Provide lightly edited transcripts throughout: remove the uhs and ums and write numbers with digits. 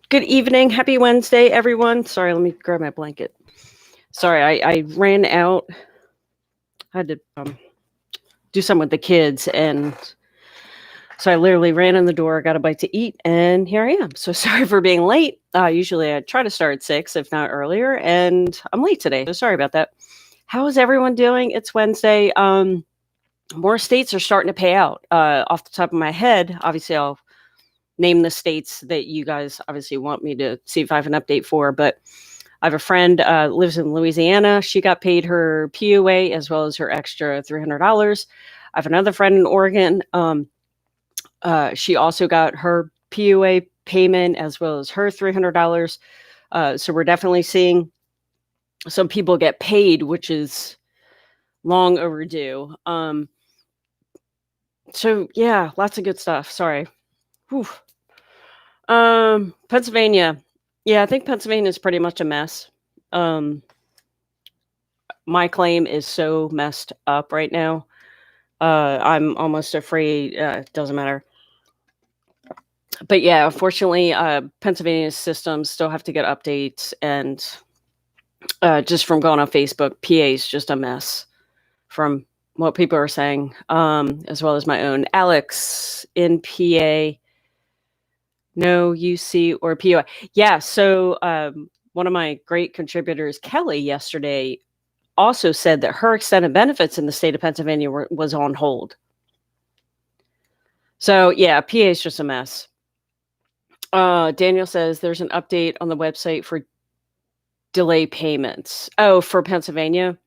Good evening. Happy Wednesday, everyone. Sorry, let me grab my blanket. Sorry, I ran out. I had to do something with the kids, and so I literally ran in the door, got a bite to eat, and here I am. So sorry for being late. Usually I try to start at 6, if not earlier, and I'm late today. So sorry about that. How is everyone doing? It's Wednesday. More states are starting to pay out. Off the top of my head, obviously I'll name the states that you guys obviously want me to see if I have an update for, but I have a friend lives in Louisiana. She got paid her PUA as well as her extra $300. I have another friend in Oregon. She also got her PUA payment as well as her $300. So we're definitely seeing some people get paid, which is long overdue. So yeah, lots of good stuff. Sorry. Whew. Pennsylvania. Yeah, I think Pennsylvania is pretty much a mess. My claim is so messed up right now. I'm almost afraid. Doesn't matter. But yeah, unfortunately, Pennsylvania's systems still have to get updates, and just from going on Facebook, PA is just a mess from what people are saying, as well as my own. Alex in PA, no UC or PUA. Yeah, so one of my great contributors, Kelly, yesterday also said that her extended benefits in the state of Pennsylvania was on hold. So yeah, PA is just a mess. Daniel says there's an update on the website for delay payments. Oh, for Pennsylvania?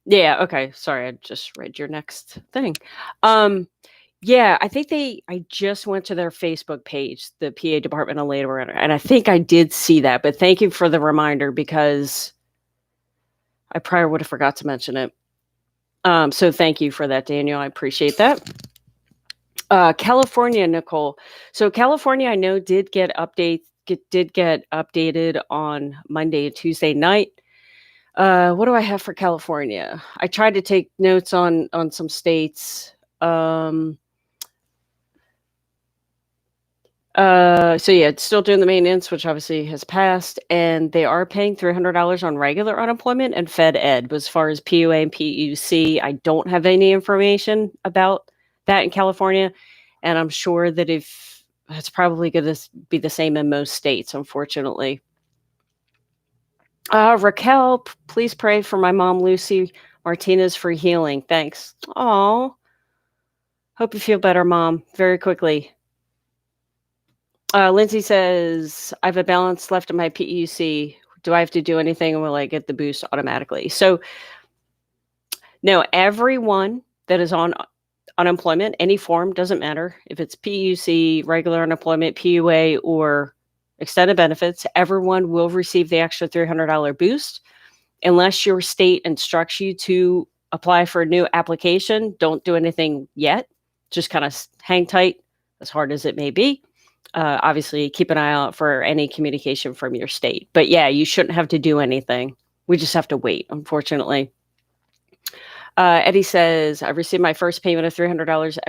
Yeah, okay. Sorry, I just read your next thing. Yeah, I just went to their Facebook page, the PA Department of Labor, and I think I did see that, but thank you for the reminder because I probably would have forgot to mention it. So thank you for that, Daniel. I appreciate that. California, Nicole. So California, I know did get updated on Monday and Tuesday night. What do I have for California? I tried to take notes on some states. So yeah, it's still doing the maintenance, which obviously has passed, and they are paying $300 on regular unemployment and Fed Ed. But as far as PUA and PEUC, I don't have any information about that in California, and I'm sure that if it's probably going to be the same in most states, unfortunately. Raquel, please pray for my mom, Lucy Martinez, for healing. Thanks. Oh, hope you feel better, Mom, very quickly. Lindsay says, I have a balance left in my PEUC. Do I have to do anything, or will I get the boost automatically? So, no, everyone that is on unemployment, any form, doesn't matter if it's PEUC, regular unemployment, PUA, or extended benefits, everyone will receive the extra $300 boost. Unless your state instructs you to apply for a new application, don't do anything yet. Just kind of hang tight, as hard as it may be. Obviously, keep an eye out for any communication from your state. But yeah, you shouldn't have to do anything. We just have to wait, unfortunately. Eddie says, I received my first payment of $300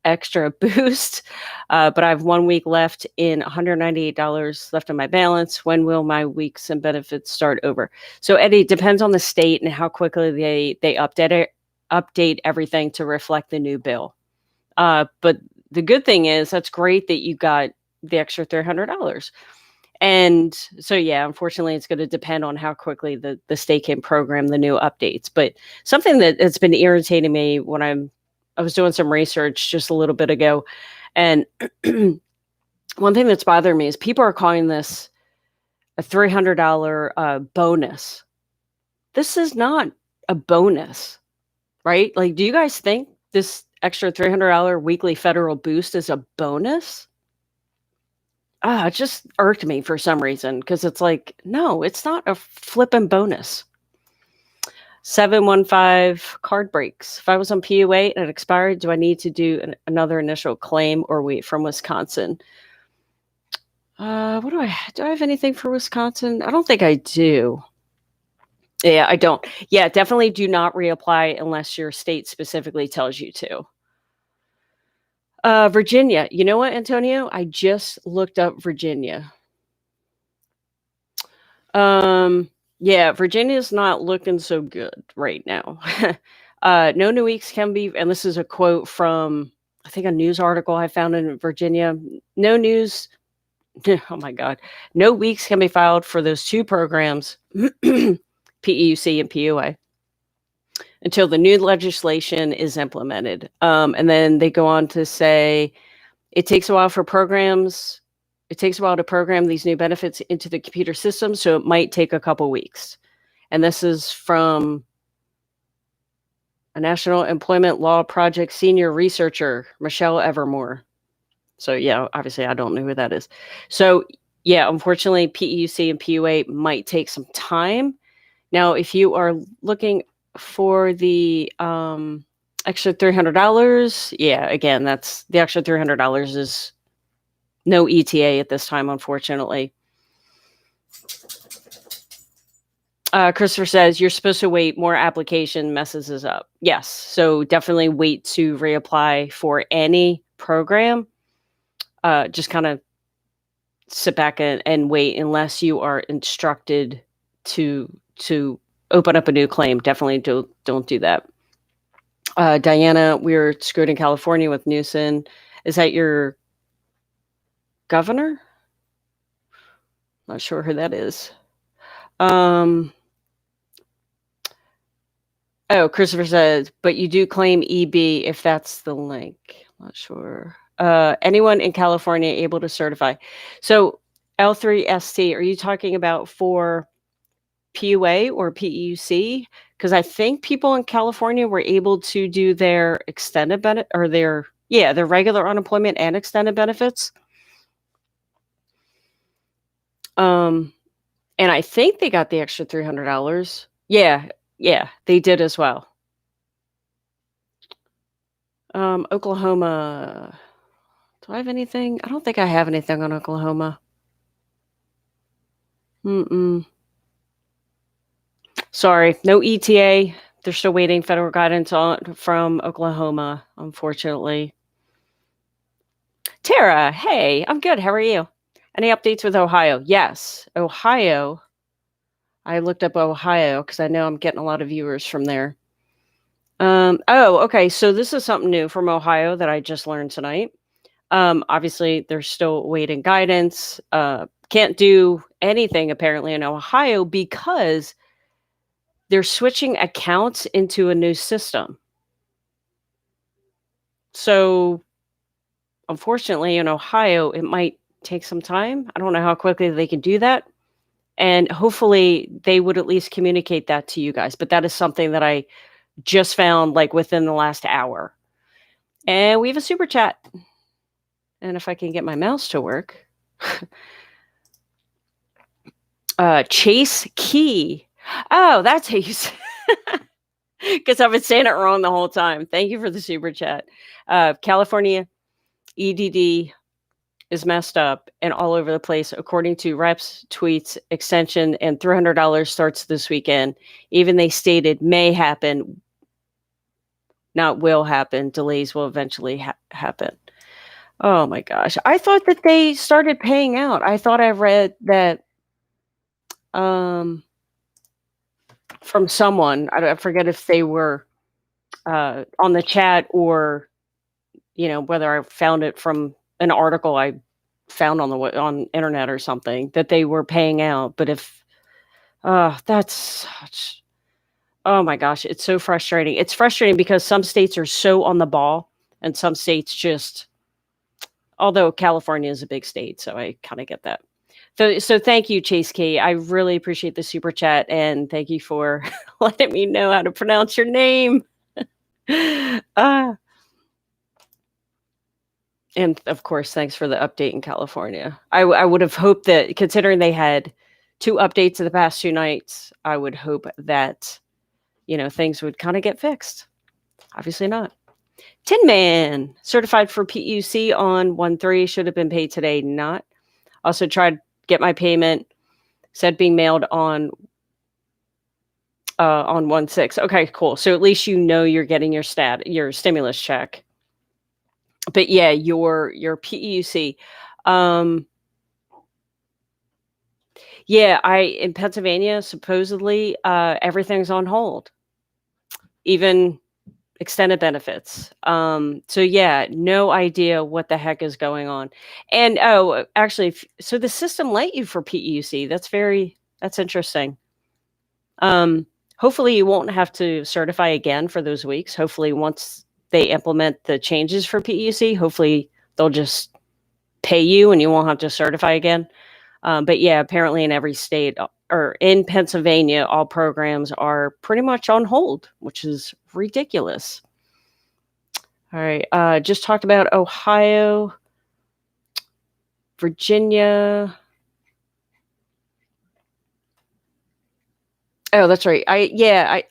extra boost, but I have 1 week left in $198 left on my balance. When will my weeks and benefits start over? So Eddie, it depends on the state and how quickly they update everything to reflect the new bill. But the good thing is that's great that you got the extra $300. And so, yeah, unfortunately, it's going to depend on how quickly the state can program the new updates. But something that's been irritating me when I was doing some research just a little bit ago, and one thing that's bothering me is people are calling this a $300 bonus. This is not a bonus, right? Like, do you guys think this extra $300 weekly federal boost is a bonus? It just irked me for some reason because it's like, no, it's not a flippin' bonus. 715 card breaks. If I was on PUA and it expired, do I need to do another initial claim or wait from Wisconsin? What do I have anything for Wisconsin? I don't think I do. Yeah, I don't. Yeah, definitely do not reapply unless your state specifically tells you to. Virginia. You know what, Antonio? I just looked up Virginia. Yeah, Virginia's not looking so good right now. No new weeks can be, and this is a quote from, I think, a news article I found in Virginia. No news. Oh my God. No weeks can be filed for those two programs, PEUC and PUA, until the new legislation is implemented. And then they go on to say it takes a while for programs. It takes a while to program these new benefits into the computer system, so it might take a couple weeks. And this is from a National Employment Law Project senior researcher, Michelle Evermore. So yeah, obviously I don't know who that is. So yeah, unfortunately, PEUC and PUA might take some time. Now, if you are looking for the extra $300, yeah, again, that's the extra $300 is no ETA at this time, unfortunately. Christopher says you're supposed to wait. More application messes us up. Yes, so definitely wait to reapply for any program. Just kind of sit back and wait unless you are instructed to open up a new claim. Definitely don't do that. Diana, we're screwed in California with Newsom. Is that your governor? Not sure who that is. Oh, Christopher says, but you do claim EB if that's the link. Not sure. Anyone in California able to certify? So L3ST, are you talking about for PUA or PEUC? Because I think people in California were able to do their extended benefit or their regular unemployment and extended benefits. And I think they got the extra $300. Yeah, they did as well. Oklahoma. Do I have anything? I don't think I have anything on Oklahoma. Sorry, no ETA. They're still waiting federal guidance from Oklahoma, unfortunately. Tara, hey, I'm good. How are you? Any updates with Ohio? Yes, Ohio. I looked up Ohio because I know I'm getting a lot of viewers from there. Okay. So this is something new from Ohio that I just learned tonight. Obviously, they're still waiting guidance. Can't do anything apparently in Ohio because they're switching accounts into a new system. So, unfortunately, in Ohio, it might take some time. I don't know how quickly they can do that. And hopefully, they would at least communicate that to you guys. But that is something that I just found like within the last hour. And we have a super chat. And if I can get my mouse to work. Chase Key. Oh, that's how you say because I've been saying it wrong the whole time. Thank you for the super chat. California EDD is messed up and all over the place, according to reps, tweets, extension, and $300 starts this weekend. Even they stated may happen, not will happen. Delays will eventually happen. Oh my gosh. I thought that they started paying out. I thought I read that from someone. I forget if they were on the chat or whether I found it from an article I found on internet or something that they were paying out. But if that's such, oh my gosh, it's so frustrating. It's frustrating because some states are so on the ball and some states just, although California is a big state, so I kind of get that. So thank you, Chase K. I really appreciate the super chat and thank you for letting me know how to pronounce your name. And of course, thanks for the update in California. I would have hoped that, considering they had 2 updates in the past 2 nights, I would hope that, things would kind of get fixed. Obviously not. Tin Man, certified for PUC on 1/3, should have been paid today, not. Also tried to get my payment, said being mailed on 1/6. Okay, cool. So at least you're getting your stimulus check. But yeah, your PEUC. Yeah, in Pennsylvania, supposedly, everything's on hold, even extended benefits. So yeah, no idea what the heck is going on. And actually, so the system let you for PEUC. That's interesting. Um, Hopefully, you won't have to certify again for those weeks. Hopefully, once they implement the changes for PEUC, hopefully they'll just pay you and you won't have to certify again. But yeah, apparently in every state or in Pennsylvania, all programs are pretty much on hold, which is ridiculous. All right. Just talked about Ohio, Virginia. Oh, that's right. Yeah,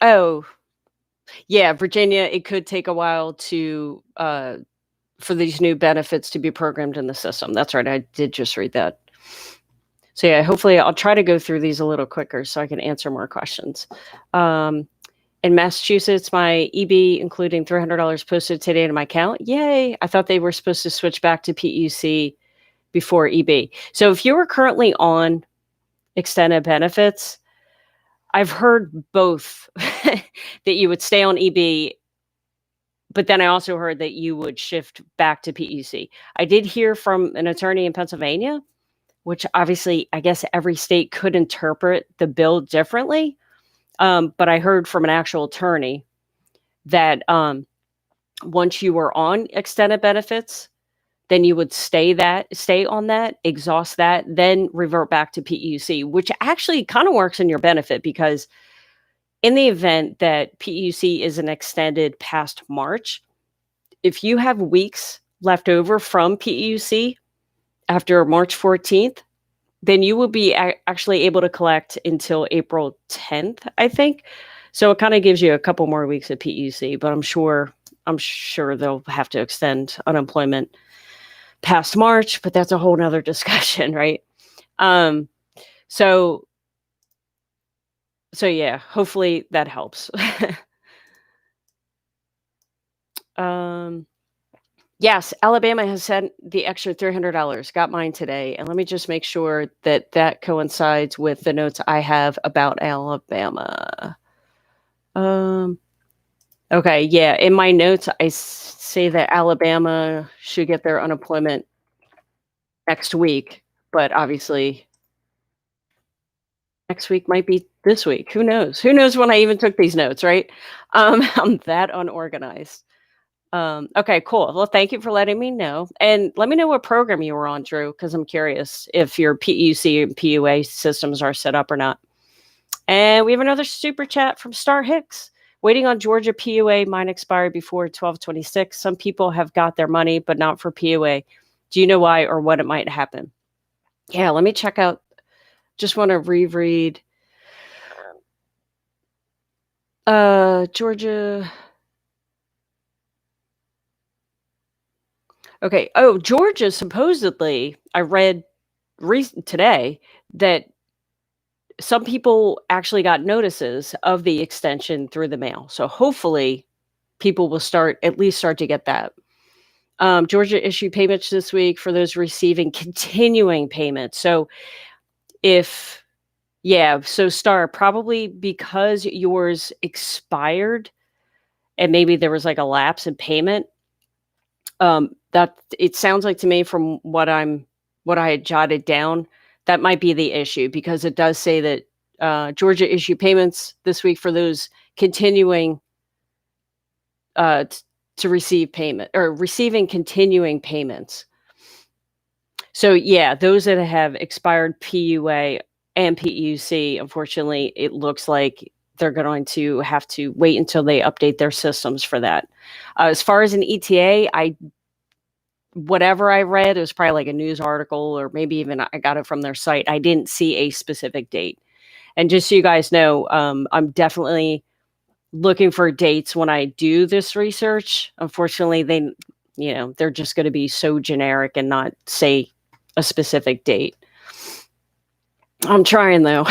Virginia. It could take a while to for these new benefits to be programmed in the system. That's right. I did just read that. So yeah, hopefully I'll try to go through these a little quicker so I can answer more questions. In Massachusetts, my EB, including $300 posted today in my account. Yay! I thought they were supposed to switch back to PUC before EB. So if you were currently on extended benefits, I've heard both that you would stay on EB, but then I also heard that you would shift back to PUC. I did hear from an attorney in Pennsylvania, which obviously I guess every state could interpret the bill differently. But I heard from an actual attorney that once you were on extended benefits, then you would stay on that, exhaust that, then revert back to PEUC, which actually kind of works in your benefit because in the event that PEUC isn't extended past March, if you have weeks left over from PEUC after March 14th, then you will be actually able to collect until April 10th, I think. So it kind of gives you a couple more weeks of PEUC, but I'm sure they'll have to extend unemployment past March, but that's a whole nother discussion, right? Um, so yeah, hopefully that helps. Yes, Alabama has sent the extra $300. Got mine today, and let me just make sure that that coincides with the notes I have about Alabama. Okay, yeah, in my notes I say that Alabama should get their unemployment next week, but obviously next week might be this week. Who knows? Who knows when I even took these notes, right? I'm that unorganized. Okay, cool. Well, thank you for letting me know. And let me know what program you were on, Drew, because I'm curious if your PEUC and PUA systems are set up or not. And we have another super chat from Star Hicks. Waiting on Georgia PUA, mine expired before 12/26. Some people have got their money, but not for PUA. Do you know why or what it might happen? Yeah, let me check out. Just want to reread. Georgia. Okay. Oh, Georgia supposedly, I read today that some people actually got notices of the extension through the mail. So hopefully people will at least start to get that. Georgia issued payments this week for those receiving continuing payments. So so Star, probably because yours expired and maybe there was like a lapse in payment. That it sounds like to me from what I had jotted down, that might be the issue because it does say that Georgia issued payments this week for those continuing to receive payment or receiving continuing payments. So yeah, those that have expired PUA and PEUC, unfortunately, it looks like they're going to have to wait until they update their systems for that. As far as an ETA, whatever I read, it was probably like a news article or maybe even I got it from their site. I didn't see a specific date. And just so you guys know, I'm definitely looking for dates when I do this research. Unfortunately, they're just going to be so generic and not say a specific date. I'm trying though.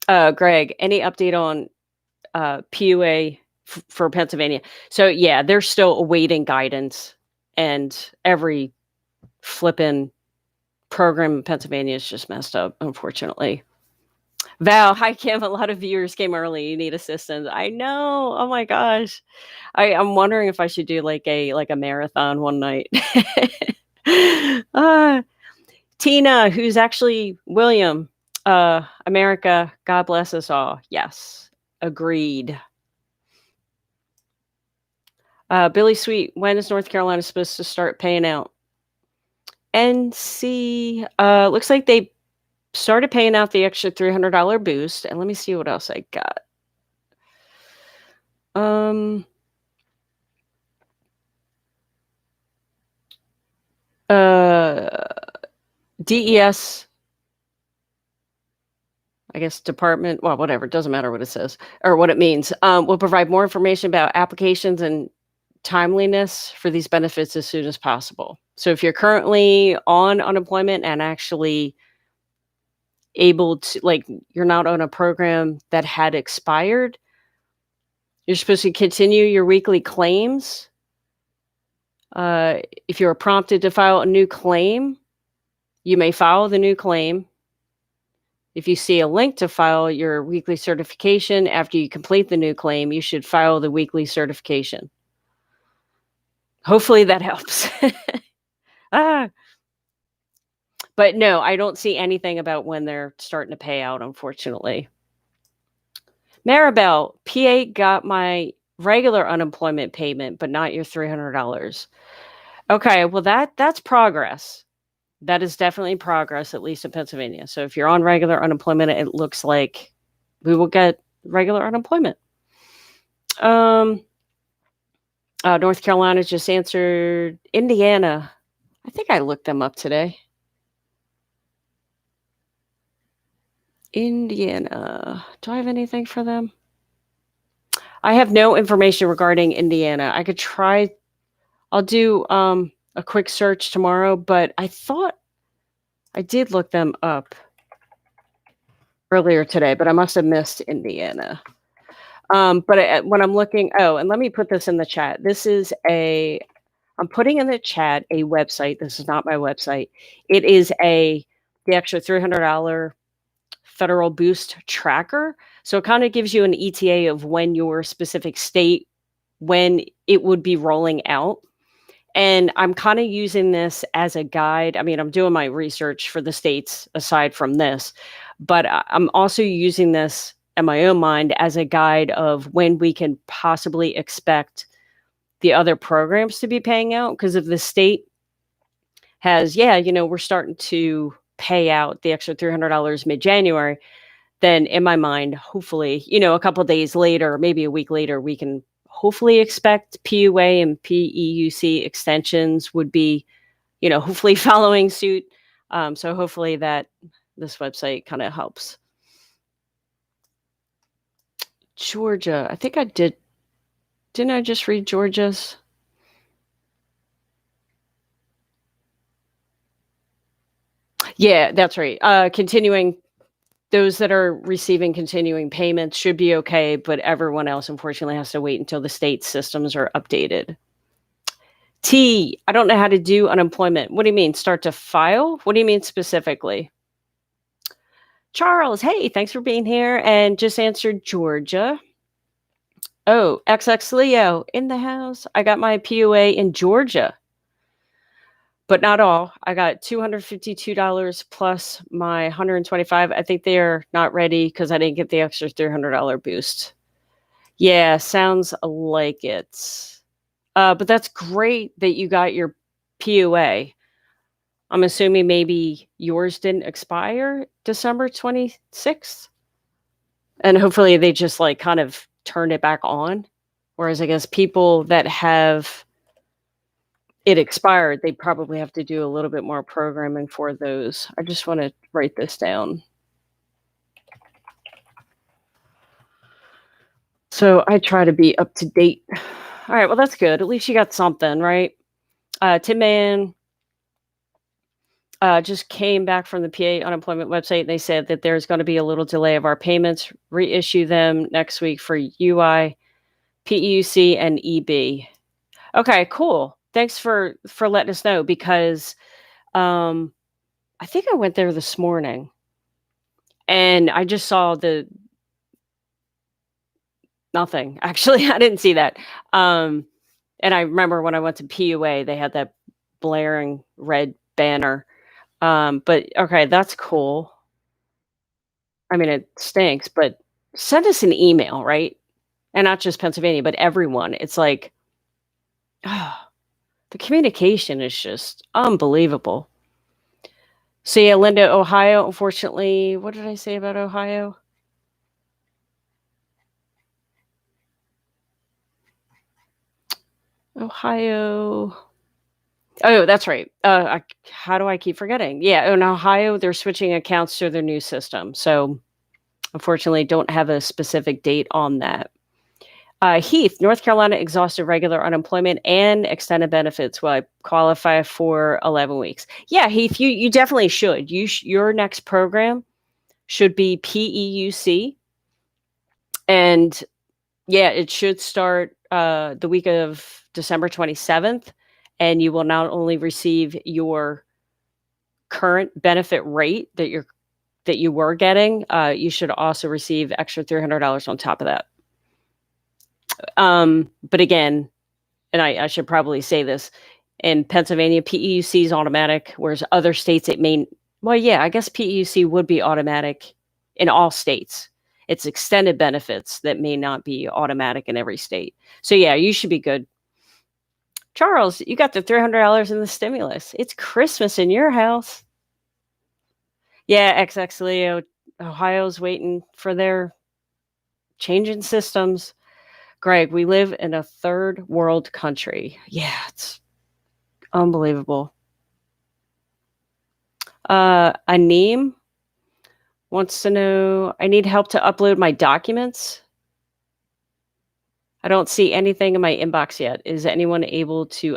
Greg, any update on PUA for Pennsylvania? So yeah, they're still awaiting guidance, and every flippin' program in Pennsylvania is just messed up, unfortunately. Val, hi Kim. A lot of viewers came early. You need assistance. I know. Oh my gosh. I'm wondering if I should do like a marathon one night. uh, Tina, who's actually William. America, God bless us all. Yes. Agreed. Billy Sweet, when is North Carolina supposed to start paying out? NC, looks like they started paying out the extra $300 boost. And let me see what else I got. DES, I guess department, well, whatever, it doesn't matter what it says or what it means, will provide more information about applications and timeliness for these benefits as soon as possible. So if you're currently on unemployment and actually able to, like, you're not on a program that had expired, you're supposed to continue your weekly claims. If you're prompted to file a new claim, you may file the new claim. If you see a link to file your weekly certification after you complete the new claim, you should file the weekly certification. Hopefully that helps. But no, I don't see anything about when they're starting to pay out, unfortunately. Maribel, PA got my regular unemployment payment, but not your $300. Okay, well that's progress. That is definitely progress, at least in Pennsylvania. So if you're on regular unemployment, it looks like we will get regular unemployment. North Carolina just answered. Indiana, I think I looked them up today. Indiana, do I have anything for them? I have no information regarding Indiana. I could try. I'll do a quick search tomorrow, but I thought I did look them up earlier today, but I must have missed Indiana. But when I'm looking, and let me put this in the chat. I'm putting in the chat a website. This is not my website. It is the extra $300 federal boost tracker. So it kind of gives you an ETA of when your specific state, when it would be rolling out. And I'm kind of using this as a guide. I mean, I'm doing my research for the states aside from this, but I'm also using this in my own mind as a guide of when we can possibly expect the other programs to be paying out. Because if the state has, we're starting to pay out the extra $300 mid-January, then in my mind, hopefully, a couple of days later, maybe a week later, we can hopefully expect PUA and PEUC extensions would be, hopefully following suit. So hopefully that this website kind of helps. Georgia, I think I did. Didn't I just read Georgia's? Yeah, that's right. Continuing, those that are receiving continuing payments should be okay, but everyone else, unfortunately, has to wait until the state systems are updated. T, I don't know how to do unemployment. What do you mean? Start to file? What do you mean specifically? Charles, hey, thanks for being here. And just answered Georgia. Oh, XX Leo in the house. I got my PUA in Georgia, but not all. I got $252 plus my $125. I think they're not ready because I didn't get the extra $300 boost. Yeah, sounds like it. But that's great that you got your PUA. I'm assuming maybe yours didn't expire December 26th. And hopefully they just like kind of turned it back on. Whereas I guess people that have it expired, they probably have to do a little bit more programming for those. I just want to write this down. So I try to be up to date. All right, well, that's good. At least you got something, right? Tim Man just came back from the PA unemployment website. And they said that there's going to be a little delay of our payments. Reissue them next week for UI, PEUC, and EB. Okay, cool. Thanks for letting us know because I think I went there this morning, and I just saw the nothing. Actually, I didn't see that. Um, and I remember when I went to PUA, they had that blaring red banner. But okay, that's cool. I mean, it stinks, but send us an email, right? And not just Pennsylvania, but everyone. It's like, ah, the communication is just unbelievable. So yeah, Linda, Ohio, unfortunately, what did I say about Ohio? Ohio. Oh, that's right. How do I keep forgetting? Yeah, in Ohio, they're switching accounts to their new system. So unfortunately, don't have a specific date on that. Heath, North Carolina exhausted regular unemployment and extended benefits will I qualify for 11 weeks. Yeah, Heath, you definitely should. Your next program should be PEUC, and yeah, it should start the week of December 27th, and you will not only receive your current benefit rate that you were getting, you should also receive extra $300 on top of that. But again, and I should probably say this, in Pennsylvania, PEUC is automatic, whereas other states it may. Well, yeah, I guess PEUC would be automatic in all states. It's extended benefits that may not be automatic in every state. So yeah, you should be good. Charles, you got the $300 in the stimulus. It's Christmas in your house. Yeah, XX Leo, Ohio's waiting for their changing systems. Greg, we live in a third world country. Yeah, it's unbelievable. Aneem wants to know, I need help to upload my documents. I don't see anything in my inbox yet. Is anyone able to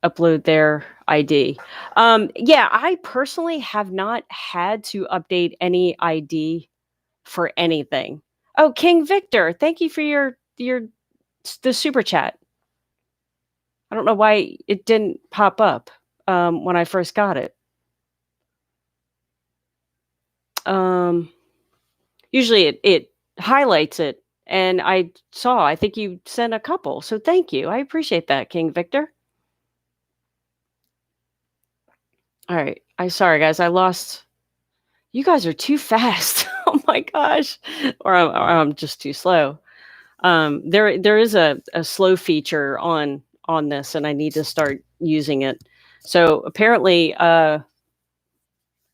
upload their ID? Yeah, I personally have not had to update any ID for anything. Oh, King Victor, thank you for your the super chat. I don't know why it didn't pop up when I first got it. Um, Usually it highlights it, and I think you sent a couple, so thank you. I appreciate that, King Victor. All right. Sorry, guys. I lost. You guys are too fast. Oh my gosh. Or I'm just too slow. There is a slow feature on this, and I need to start using it. So apparently, I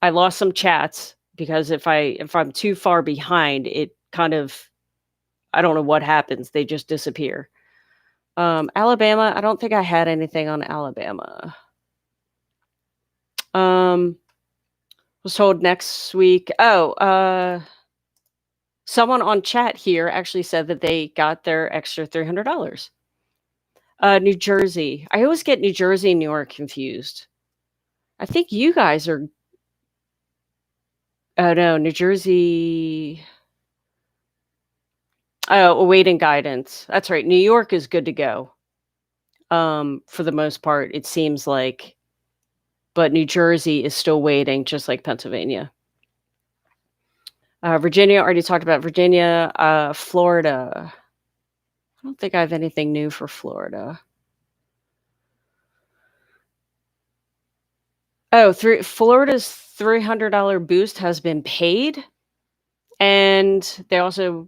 lost some chats because if I'm too far behind, it kind of, I don't know what happens. They just disappear. Alabama, I don't think I had anything on Alabama. Was told next week. Someone on chat here actually said that they got their extra $300. New Jersey. I always get New Jersey and New York confused. I think you guys are. Oh no, New Jersey. Oh, awaiting guidance. That's right. New York is good to go. For the most part, it seems like, but New Jersey is still waiting, just like Pennsylvania. Virginia, already talked about Virginia. Florida. I don't think I have anything new for Florida. Oh, Florida's $300 boost has been paid. And they also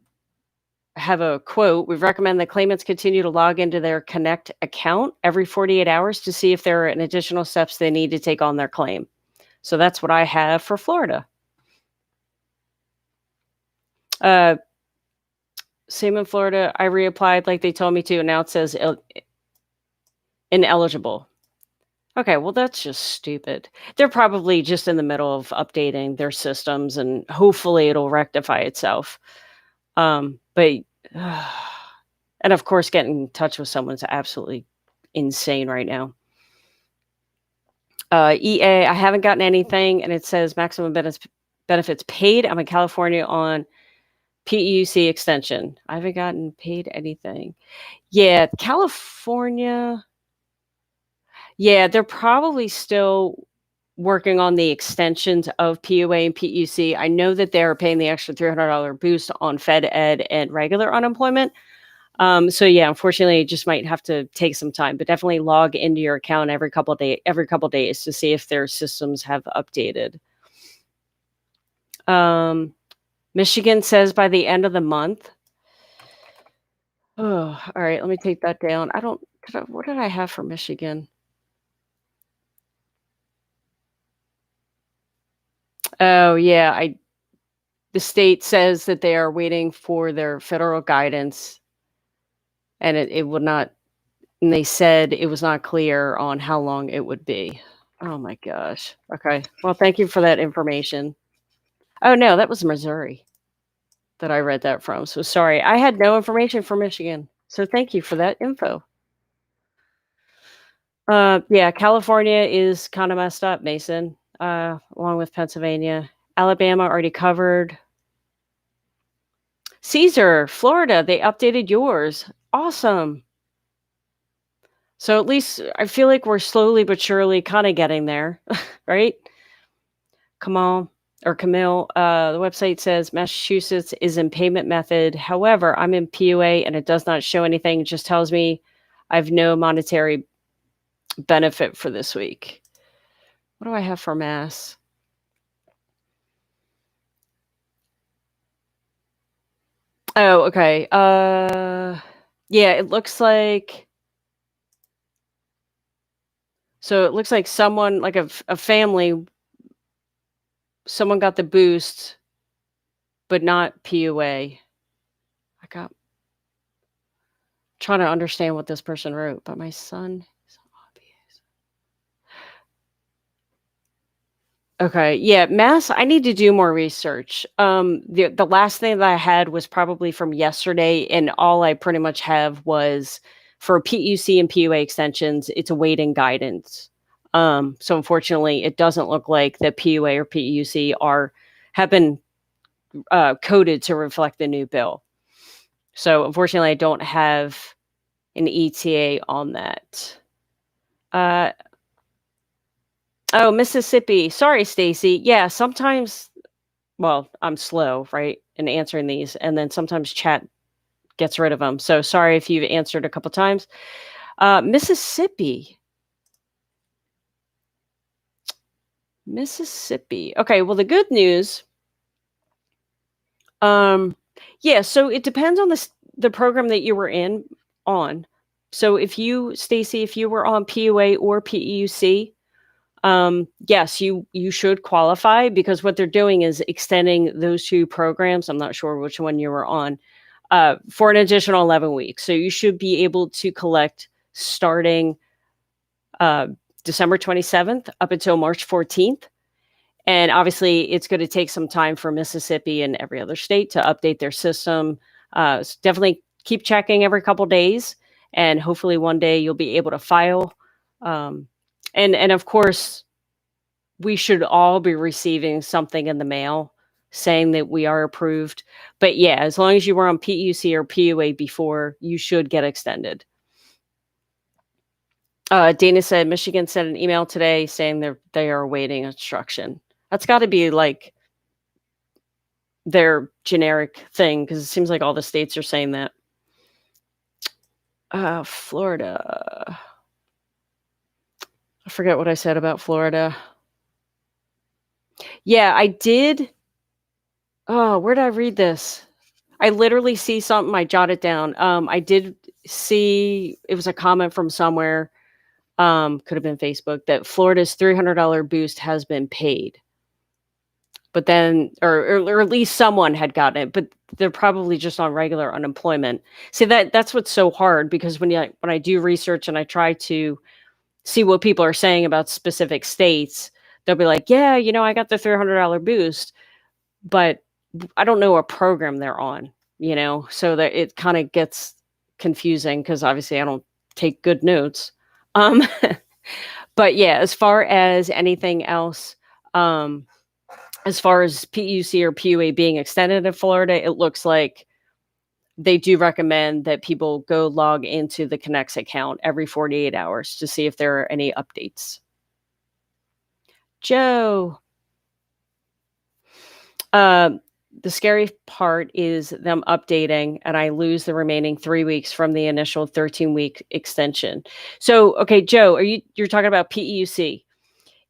have a quote. We recommend that claimants continue to log into their Connect account every 48 hours to see if there are additional steps they need to take on their claim. So that's what I have for Florida. Same in Florida. I reapplied like they told me to, and now it says ineligible. Okay, well, that's just stupid. They're probably just in the middle of updating their systems, and hopefully it'll rectify itself. But and of course, getting in touch with someone's absolutely insane right now. EA, I haven't gotten anything, and it says maximum benefits paid. I'm in California on PEUC extension. I haven't gotten paid anything. Yeah, California. Yeah, they're probably still working on the extensions of PUA and PEUC. I know that they're paying the extra $300 boost on Fed Ed and regular unemployment. So yeah, unfortunately, it just might have to take some time, but definitely log into your account every couple days to see if their systems have updated. Michigan says by the end of the month. Oh, all right. Let me take that down. What did I have for Michigan? Oh yeah, the state says that they are waiting for their federal guidance, and it would not. And they said it was not clear on how long it would be. Oh my gosh. Okay. Well, thank you for that information. Oh no, that was Missouri that I read that from. So sorry. I had no information for Michigan. So thank you for that info. Yeah, California is kind of messed up, Mason. Along with Pennsylvania. Alabama already covered. Caesar, Florida, they updated yours. Awesome. So at least I feel like we're slowly but surely kind of getting there, right? Kamal or Camille, the website says Massachusetts is in payment method. However, I'm in PUA and it does not show anything. It just tells me I have no monetary benefit for this week. What do I have for Mass? Oh, okay. Yeah, it looks like. So it looks like someone, like a family, someone got the boost, but not PUA. I got trying to understand what this person wrote, but my son is obvious. Okay, yeah, Mass. I need to do more research. The last thing that I had was probably from yesterday, and all I pretty much have was for PUC and PUA extensions. It's awaiting guidance. So unfortunately, it doesn't look like the PUA or PUC have been coded to reflect the new bill. So unfortunately, I don't have an ETA on that. Oh, Mississippi. Sorry, Stacy. Yeah, sometimes, well, I'm slow, right, in answering these, and then sometimes chat gets rid of them. So sorry if you've answered a couple times. Mississippi. Mississippi. Okay, well, the good news. Yeah, so it depends on the program that you were on. So if you, Stacy, if you were on PUA or PEUC, yes, you should qualify because what they're doing is extending those two programs. I'm not sure which one you were on, for an additional 11 weeks. So you should be able to collect starting December 27th up until March 14th. And obviously, it's going to take some time for Mississippi and every other state to update their system. So definitely keep checking every couple days, and hopefully one day you'll be able to file. And of course, we should all be receiving something in the mail saying that we are approved. But yeah, as long as you were on PUC or PUA before, you should get extended. Dana said Michigan sent an email today saying they are awaiting instruction. That's got to be like their generic thing because it seems like all the states are saying that. Florida. I forget what I said about Florida. Yeah, I did. Oh, where did I read this? I literally see something. I jotted down. I did see it was a comment from somewhere. Could have been Facebook that Florida's $300 boost has been paid. But then, or at least someone had gotten it, but they're probably just on regular unemployment. See that's what's so hard because when I do research and I try to see what people are saying about specific states, they'll be like, yeah, I got the $300 boost, but I don't know what program they're on, so that it kind of gets confusing because obviously I don't take good notes. But yeah, as far as anything else, as far as PUC or PUA being extended in Florida, it looks like they do recommend that people go log into the Connects account every 48 hours to see if there are any updates. Joe. The scary part is them updating, and I lose the remaining 3 weeks from the initial 13-week extension. So, okay, Joe, you're talking about PEUC?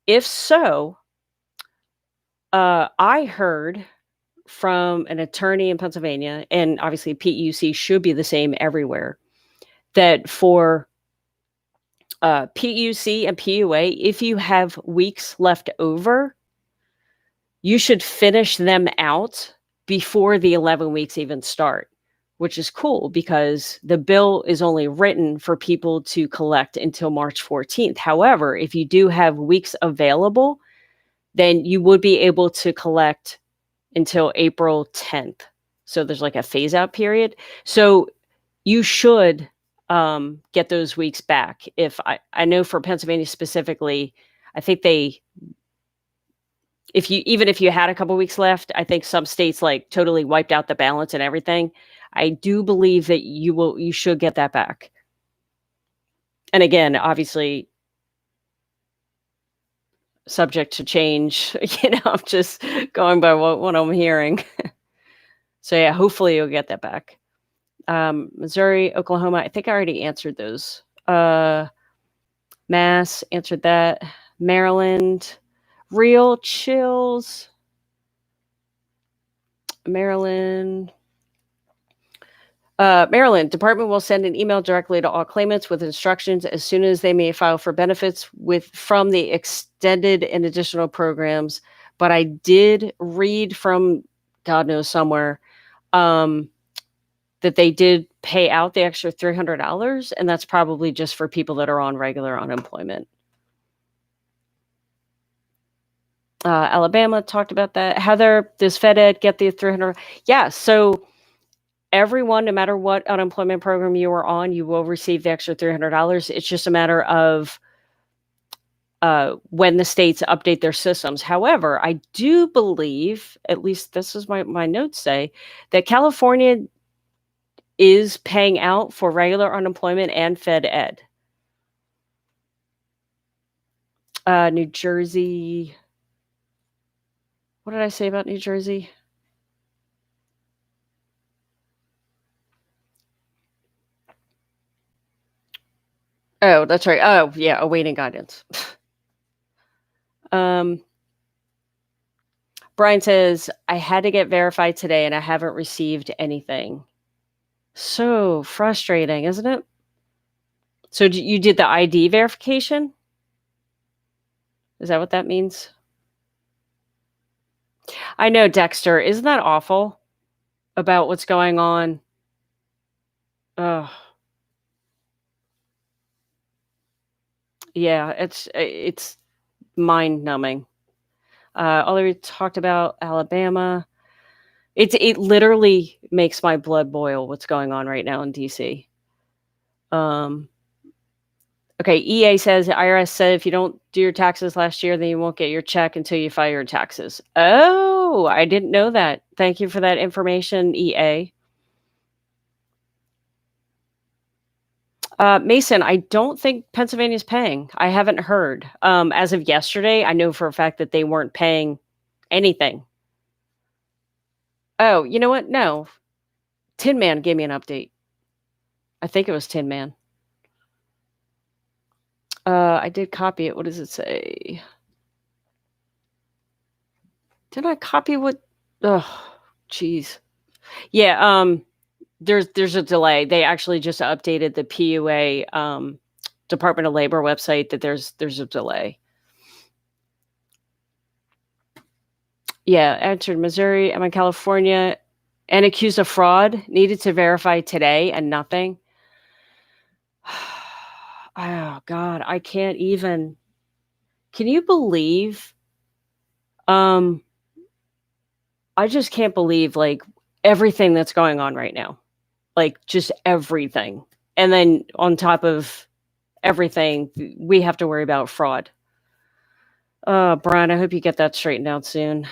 If so, I heard from an attorney in Pennsylvania, and obviously PEUC should be the same everywhere, that for PEUC and PUA, if you have weeks left over, you should finish them out before the 11 weeks even start, which is cool because the bill is only written for people to collect until March 14th. However, if you do have weeks available, then you would be able to collect until April 10th. So there's like a phase out period. So you should get those weeks back. If I know for Pennsylvania specifically, I think even if you had a couple weeks left, I think some states like totally wiped out the balance and everything. I do believe that you should get that back. And again, obviously subject to change. I'm just going by what I'm hearing. So yeah, hopefully you'll get that back. Missouri, Oklahoma, I think I already answered those. Mass, answered that. Maryland, real chills. Maryland, department will send an email directly to all claimants with instructions as soon as they may file for benefits from the extended and additional programs. But I did read from God knows somewhere that they did pay out the extra $300, and that's probably just for people that are on regular unemployment. Alabama talked about that. Heather, does Fed Ed get the $300? Yeah, so everyone, no matter what unemployment program you are on, you will receive the extra $300. It's just a matter of when the states update their systems. However, I do believe, at least this is my notes say, that California is paying out for regular unemployment and Fed Ed. New Jersey. What did I say about New Jersey? Oh, that's right. Oh, yeah, awaiting guidance. Brian says, I had to get verified today and I haven't received anything. So frustrating, isn't it? So you did the ID verification? Is that what that means? I know, Dexter. Isn't that awful about what's going on? Ugh. Yeah, it's mind-numbing. Already talked about Alabama. It literally makes my blood boil what's going on right now in DC. Okay, EA says the IRS said if you don't do your taxes last year, then you won't get your check until you file your taxes. Oh, I didn't know that. Thank you for that information, EA. Mason, I don't think Pennsylvania's paying. I haven't heard. As of yesterday, I know for a fact that they weren't paying anything. Oh, you know what? No. Tin Man gave me an update. I think it was Tin Man. I did copy it. What does it say? Did I copy what? Oh, geez. Yeah, there's a delay. They actually just updated the PUA Department of Labor website that there's a delay. Yeah, answered Missouri. I'm in California and accused of fraud. Needed to verify today and nothing. Oh God, I can't even. Can you believe? I just can't believe like everything that's going on right now. Like just everything. And then on top of everything, we have to worry about fraud. Brian, I hope you get that straightened out soon.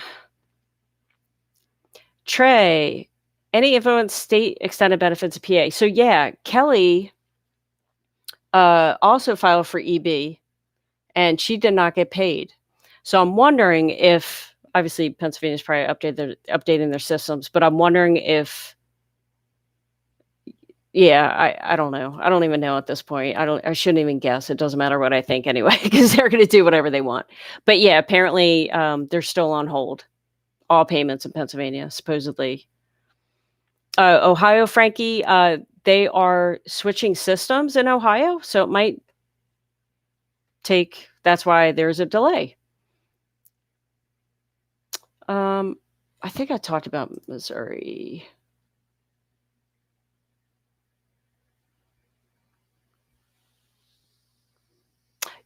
Trey, any info on state extended benefits of PA? So yeah, Kelly also filed for EB, and she did not get paid. So I'm wondering if obviously Pennsylvania's probably updating their systems, but I'm wondering if yeah, I don't know. I don't even know at this point. I shouldn't even guess. It doesn't matter what I think anyway, because they're gonna do whatever they want. But yeah, apparently, they're still on hold, all payments in Pennsylvania, supposedly. Ohio, Frankie, they are switching systems in Ohio, so it might take that's why there's a delay. I think I talked about Missouri.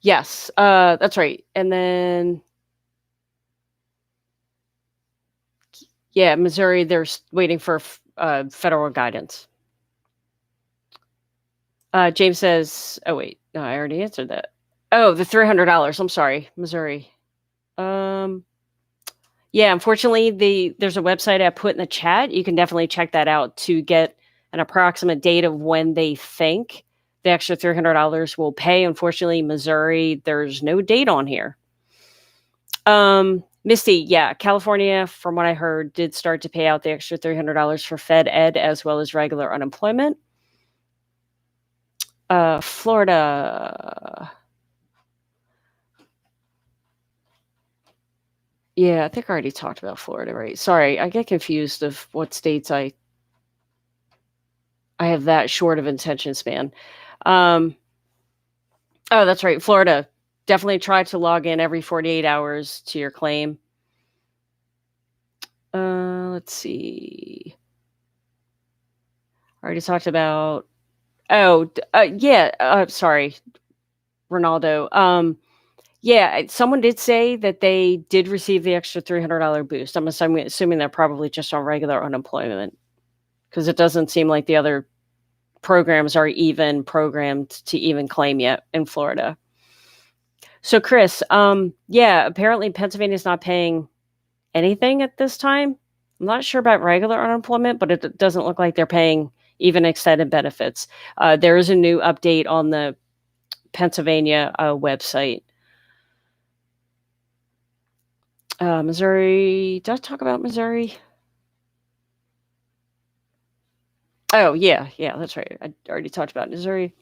Yes, that's right. And then, yeah, Missouri, they're waiting for federal guidance. James says, oh, wait, no, I already answered that. Oh, the $300. I'm sorry, Missouri. Um, yeah, unfortunately, there's a website I put in the chat. You can definitely check that out to get an approximate date of when they think the extra $300 will pay. Unfortunately, Missouri, there's no date on here. Misty, yeah, California, from what I heard, did start to pay out the extra $300 for Fed Ed as well as regular unemployment. Florida. Yeah, I think I already talked about Florida, right? Sorry, I get confused of what states I have that short of attention span. Oh, that's right, Florida. Definitely try to log in every 48 hours to your claim. Let's see. I already talked about. Oh, yeah. Sorry, Ronaldo. Yeah, someone did say that they did receive the extra $300 boost. I'm assuming they're probably just on regular unemployment because it doesn't seem like the other programs are even programmed to even claim yet in Florida. So, Chris, yeah, apparently Pennsylvania's not paying anything at this time. I'm not sure about regular unemployment, but it doesn't look like they're paying even extended benefits. There is a new update on the Pennsylvania website. Missouri. Did I talk about Missouri? Oh, yeah, that's right. I already talked about Missouri.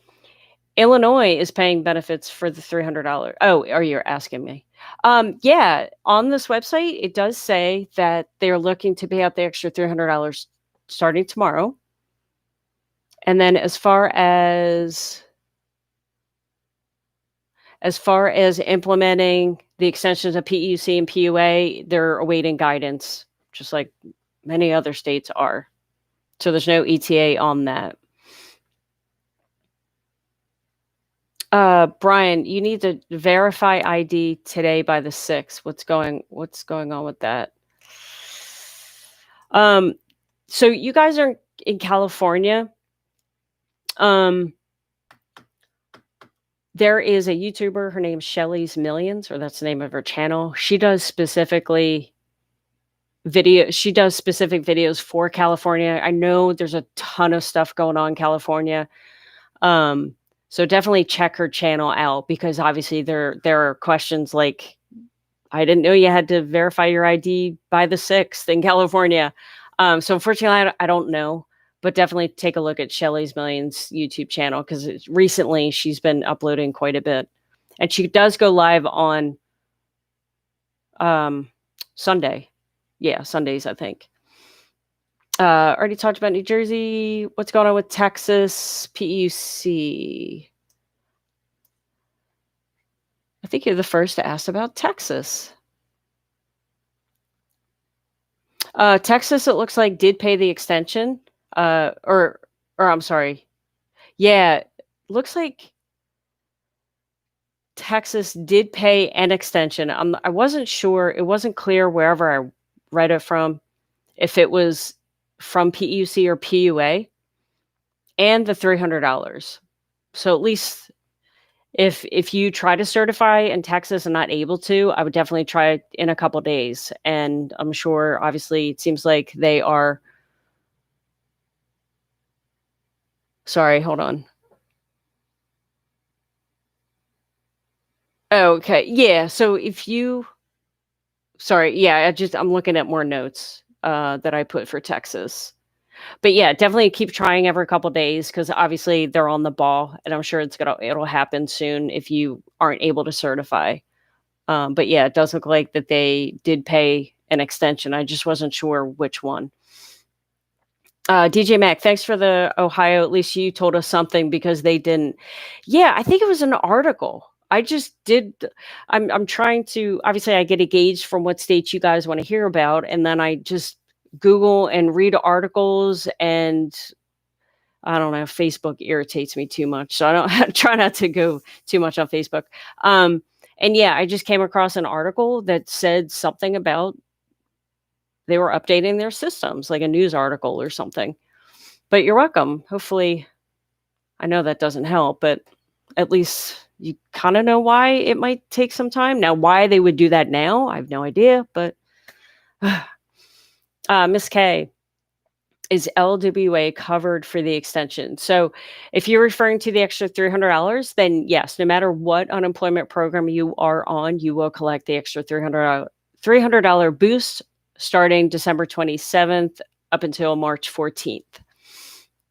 Illinois is paying benefits for the $300. Oh, are you asking me? Yeah, on this website, it does say that they're looking to pay out the extra $300 starting tomorrow. And then as far as implementing the extensions of PEUC and PUA, they're awaiting guidance, just like many other states are. So there's no ETA on that. Brian, you need to verify ID today by the 6th. What's going on with that? So you guys are in California. There is a YouTuber, her name's Shelly's Millions, or that's the name of her channel. She does specific videos for California. I know there's a ton of stuff going on in California. So definitely check her channel out because obviously there are questions like, I didn't know you had to verify your ID by the 6th in California. So unfortunately, I don't know, but definitely take a look at Shelly's Millions YouTube channel because recently she's been uploading quite a bit. And she does go live on Sunday. Yeah, Sundays, I think. Already talked about New Jersey. What's going on with Texas? PEUC. I think you're the first to ask about Texas. Texas, it looks like, did pay the extension. Or I'm sorry. Yeah, looks like Texas did pay an extension. I wasn't sure. It wasn't clear wherever I read it from, if it was from PEUC or PUA, and the $300. So at least if you try to certify in Texas and not able to, I would definitely try it in a couple days. And I'm sure, obviously, it seems like they are. Sorry, hold on. Oh, okay. Yeah. So if you Sorry. Yeah, I'm looking at more notes that I put for Texas. But yeah, definitely keep trying every couple days because obviously they're on the ball, and I'm sure it'll happen soon if you aren't able to certify. But yeah, it does look like that they did pay an extension. I just wasn't sure which one. DJ Mac, thanks for the Ohio. At least you told us something because they didn't. Yeah, I think it was an article. I just did. I'm trying to. Obviously, I get a gauge from what states you guys want to hear about, and then I just Google and read articles. And I don't know. Facebook irritates me too much, so I don't try not to go too much on Facebook. Um, and yeah, I just came across an article that said something about they were updating their systems, like a news article or something. But you're welcome. Hopefully, I know that doesn't help, but at least you kind of know why it might take some time. Now, why they would do that now, I have no idea. But Miss K, is LWA covered for the extension? So if you're referring to the extra $300, then yes, no matter what unemployment program you are on, you will collect the extra $300 boost starting December 27th up until March 14th.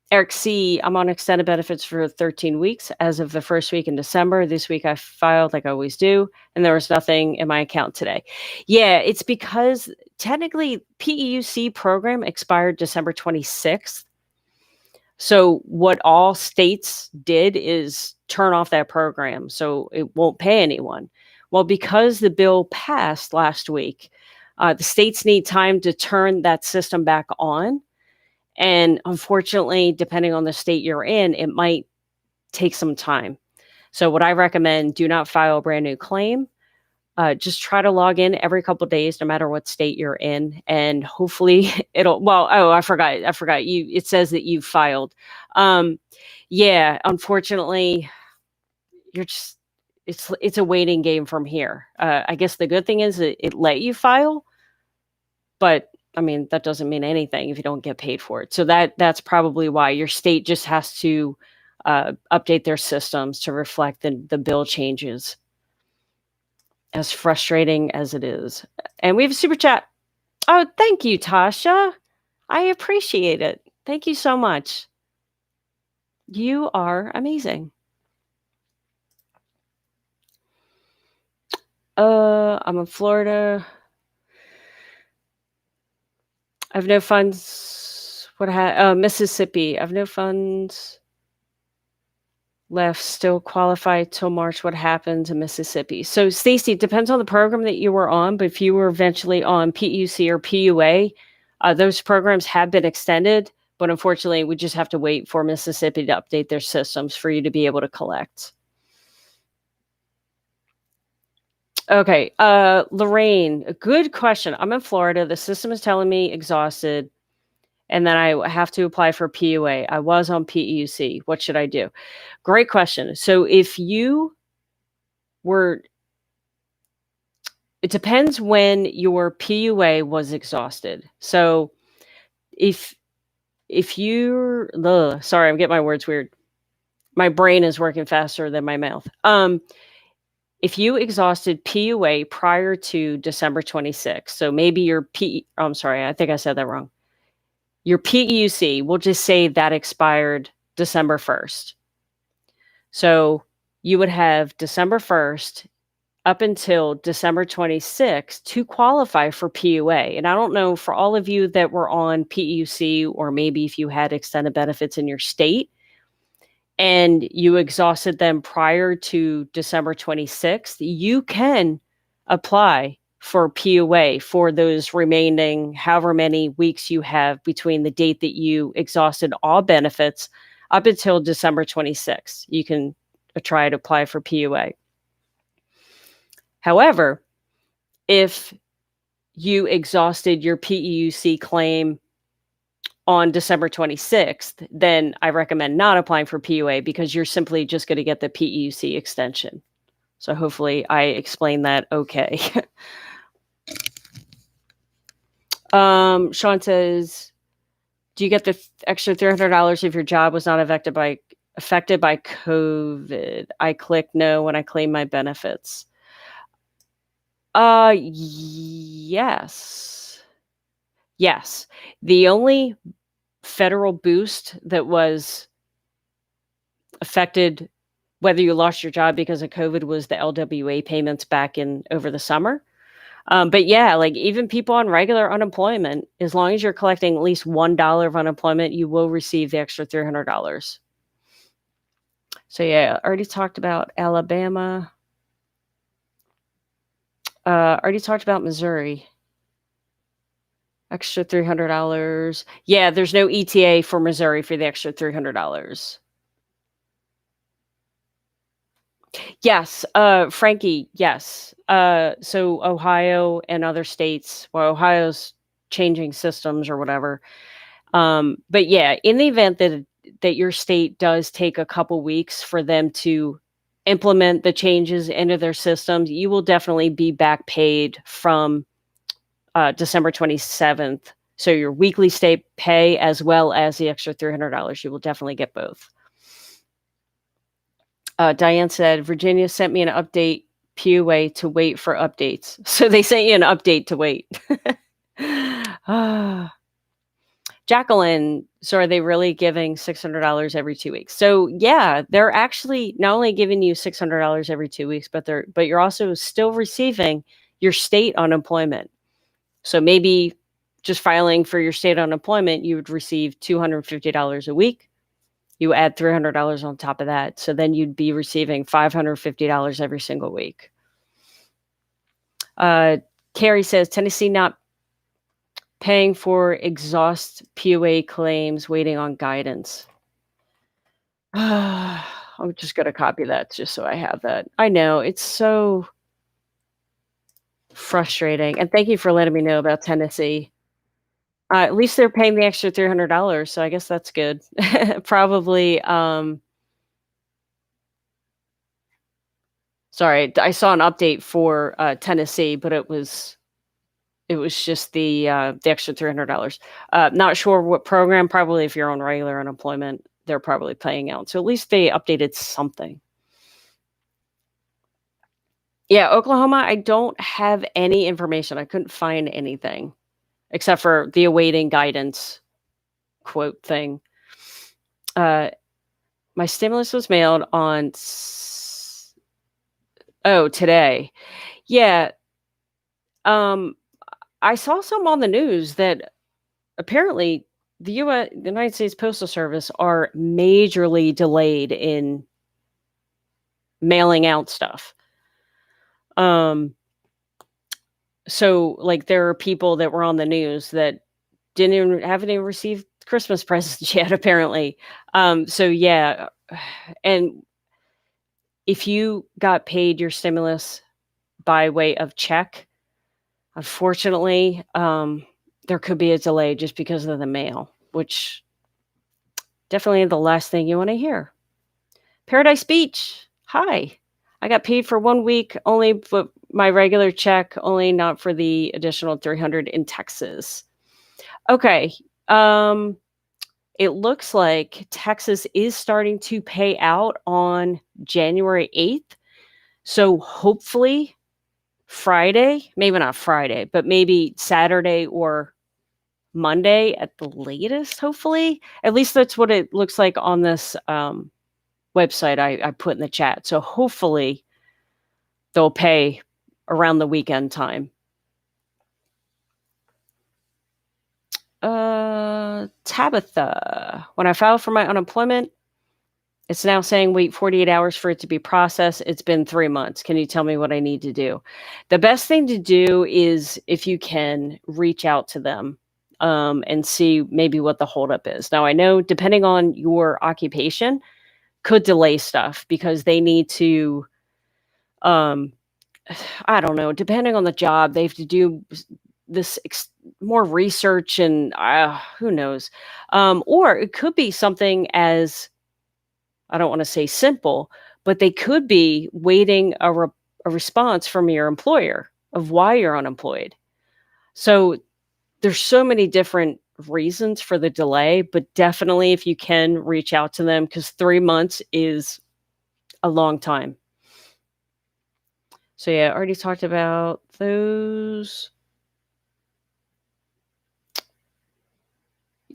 Eric C., I'm on extended benefits for 13 weeks as of the first week in December. This week I filed like I always do, and there was nothing in my account today. Yeah, it's because technically PEUC program expired December 26th. So what all states did is turn off that program so it won't pay anyone. Well, because the bill passed last week, the states need time to turn that system back on. And unfortunately, depending on the state you're in, it might take some time. So what I recommend, do not file a brand new claim. Just try to log in every couple of days, no matter what state you're in. And hopefully I forgot you. It says that you've filed. Yeah, unfortunately, it's a waiting game from here. I guess the good thing is it let you file, but I mean, that doesn't mean anything if you don't get paid for it. So that's probably why your state just has to update their systems to reflect the bill changes. As frustrating as it is. And we have a super chat. Oh, thank you, Tasha. I appreciate it. Thank you so much. You are amazing. I'm in Florida. I have no funds. Mississippi. I have no funds left. Still qualify till March. What happens in Mississippi? So, Stacy, it depends on the program that you were on. But if you were eventually on PEUC or PUA, those programs have been extended. But unfortunately, we just have to wait for Mississippi to update their systems for you to be able to collect. Okay, Lorraine, a good question. I'm in Florida. The system is telling me exhausted, and then I have to apply for PUA. I was on PEUC. What should I do? Great question. So if you were, it depends when your PUA was exhausted. So if you're, sorry, I'm getting my words weird. My brain is working faster than my mouth. If you exhausted PUA prior to December 26th, so maybe your I'm sorry, I think I said that wrong. Your PEUC, we'll just say that expired December 1st. So you would have December 1st up until December 26th to qualify for PUA. And I don't know, for all of you that were on PEUC, or maybe if you had extended benefits in your state, and you exhausted them prior to December 26th, you can apply for PUA for those remaining however many weeks you have between the date that you exhausted all benefits up until December 26th. You can try to apply for PUA. However, if you exhausted your PEUC claim on December 26th, then I recommend not applying for PUA because you're simply just going to get the PEUC extension. So hopefully I explained that okay. Sean says, do you get the extra $300 if your job was not affected by COVID? I click no when I claim my benefits. Yes. Yes. The only federal boost that was affected whether you lost your job because of COVID was the LWA payments back in over the summer. But yeah, like even people on regular unemployment, as long as you're collecting at least $1 of unemployment, you will receive the extra $300. So yeah, already talked about Alabama. Already talked about Missouri. Extra $300. Yeah, there's no ETA for Missouri for the extra $300. Yes, Frankie, yes. So Ohio and other states, well, Ohio's changing systems or whatever. But yeah, in the event that your state does take a couple weeks for them to implement the changes into their systems, you will definitely be back paid from December 27th. So your weekly state pay as well as the extra $300, you will definitely get both. Diane said, Virginia sent me an update PUA to wait for updates. So they sent you an update to wait. Jacqueline, so are they really giving $600 every 2 weeks? So yeah, they're actually not only giving you $600 every 2 weeks, but you're also still receiving your state unemployment. So maybe just filing for your state unemployment, you would receive $250 a week. You add $300 on top of that. So then you'd be receiving $550 every single week. Carrie says, Tennessee not paying for exhaust PUA claims, waiting on guidance. I'm just going to copy that just so I have that. I know, it's so frustrating. And thank you for letting me know about Tennessee. At least they're paying the extra $300, so I guess that's good. Probably, sorry, I saw an update for, Tennessee, but it was just the extra $300. Not sure what program, probably if you're on regular unemployment, they're probably paying out. So at least they updated something. Yeah, Oklahoma, I don't have any information. I couldn't find anything except for the awaiting guidance quote thing. My stimulus was mailed on today. Yeah. I saw some on the news that apparently the United States Postal Service are majorly delayed in mailing out stuff. So like there are people that were on the news that haven't even received Christmas presents yet, apparently. So yeah, and if you got paid your stimulus by way of check, unfortunately, there could be a delay just because of the mail, which definitely the last thing you want to hear. Paradise Beach, hi. I got paid for 1 week only, but my regular check only, not for the additional 300 in Texas. Okay. It looks like Texas is starting to pay out on January 8th. So hopefully Friday, maybe not Friday, but maybe Saturday or Monday at the latest, hopefully. At least that's what it looks like on this website I put in the chat. So hopefully they'll pay around the weekend time. Tabitha, when I filed for my unemployment, it's now saying wait 48 hours for it to be processed. It's been 3 months. Can you tell me what I need to do? The best thing to do is, if you can, reach out to them and see maybe what the holdup is. Now, I know depending on your occupation, could delay stuff because they need to, I don't know, depending on the job, they have to do this more research and who knows. Or it could be something as, I don't want to say simple, but they could be waiting a response from your employer of why you're unemployed. So there's so many different reasons for the delay, but definitely if you can reach out to them, because 3 months is a long time. So yeah, I already talked about those.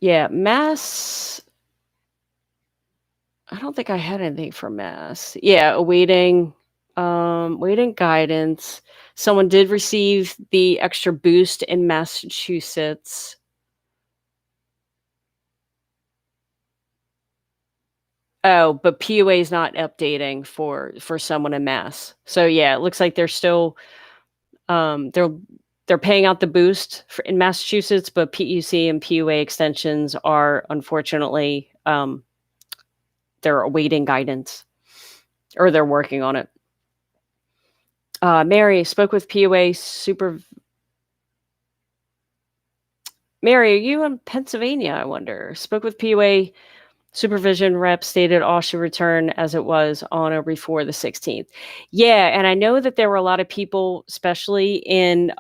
Yeah, Mass. I don't think I had anything for Mass. Yeah, waiting guidance. Someone did receive the extra boost in Massachusetts. Oh, but PUA is not updating for someone in Mass. So yeah, it looks like they're still they're paying out the boost in Massachusetts, but PUC and PUA extensions are unfortunately they're awaiting guidance or they're working on it. Mary spoke with PUA super. Mary, are you in Pennsylvania? I wonder. Spoke with PUA supervision rep, stated all should return as it was on or before the 16th. Yeah, and I know that there were a lot of people, especially in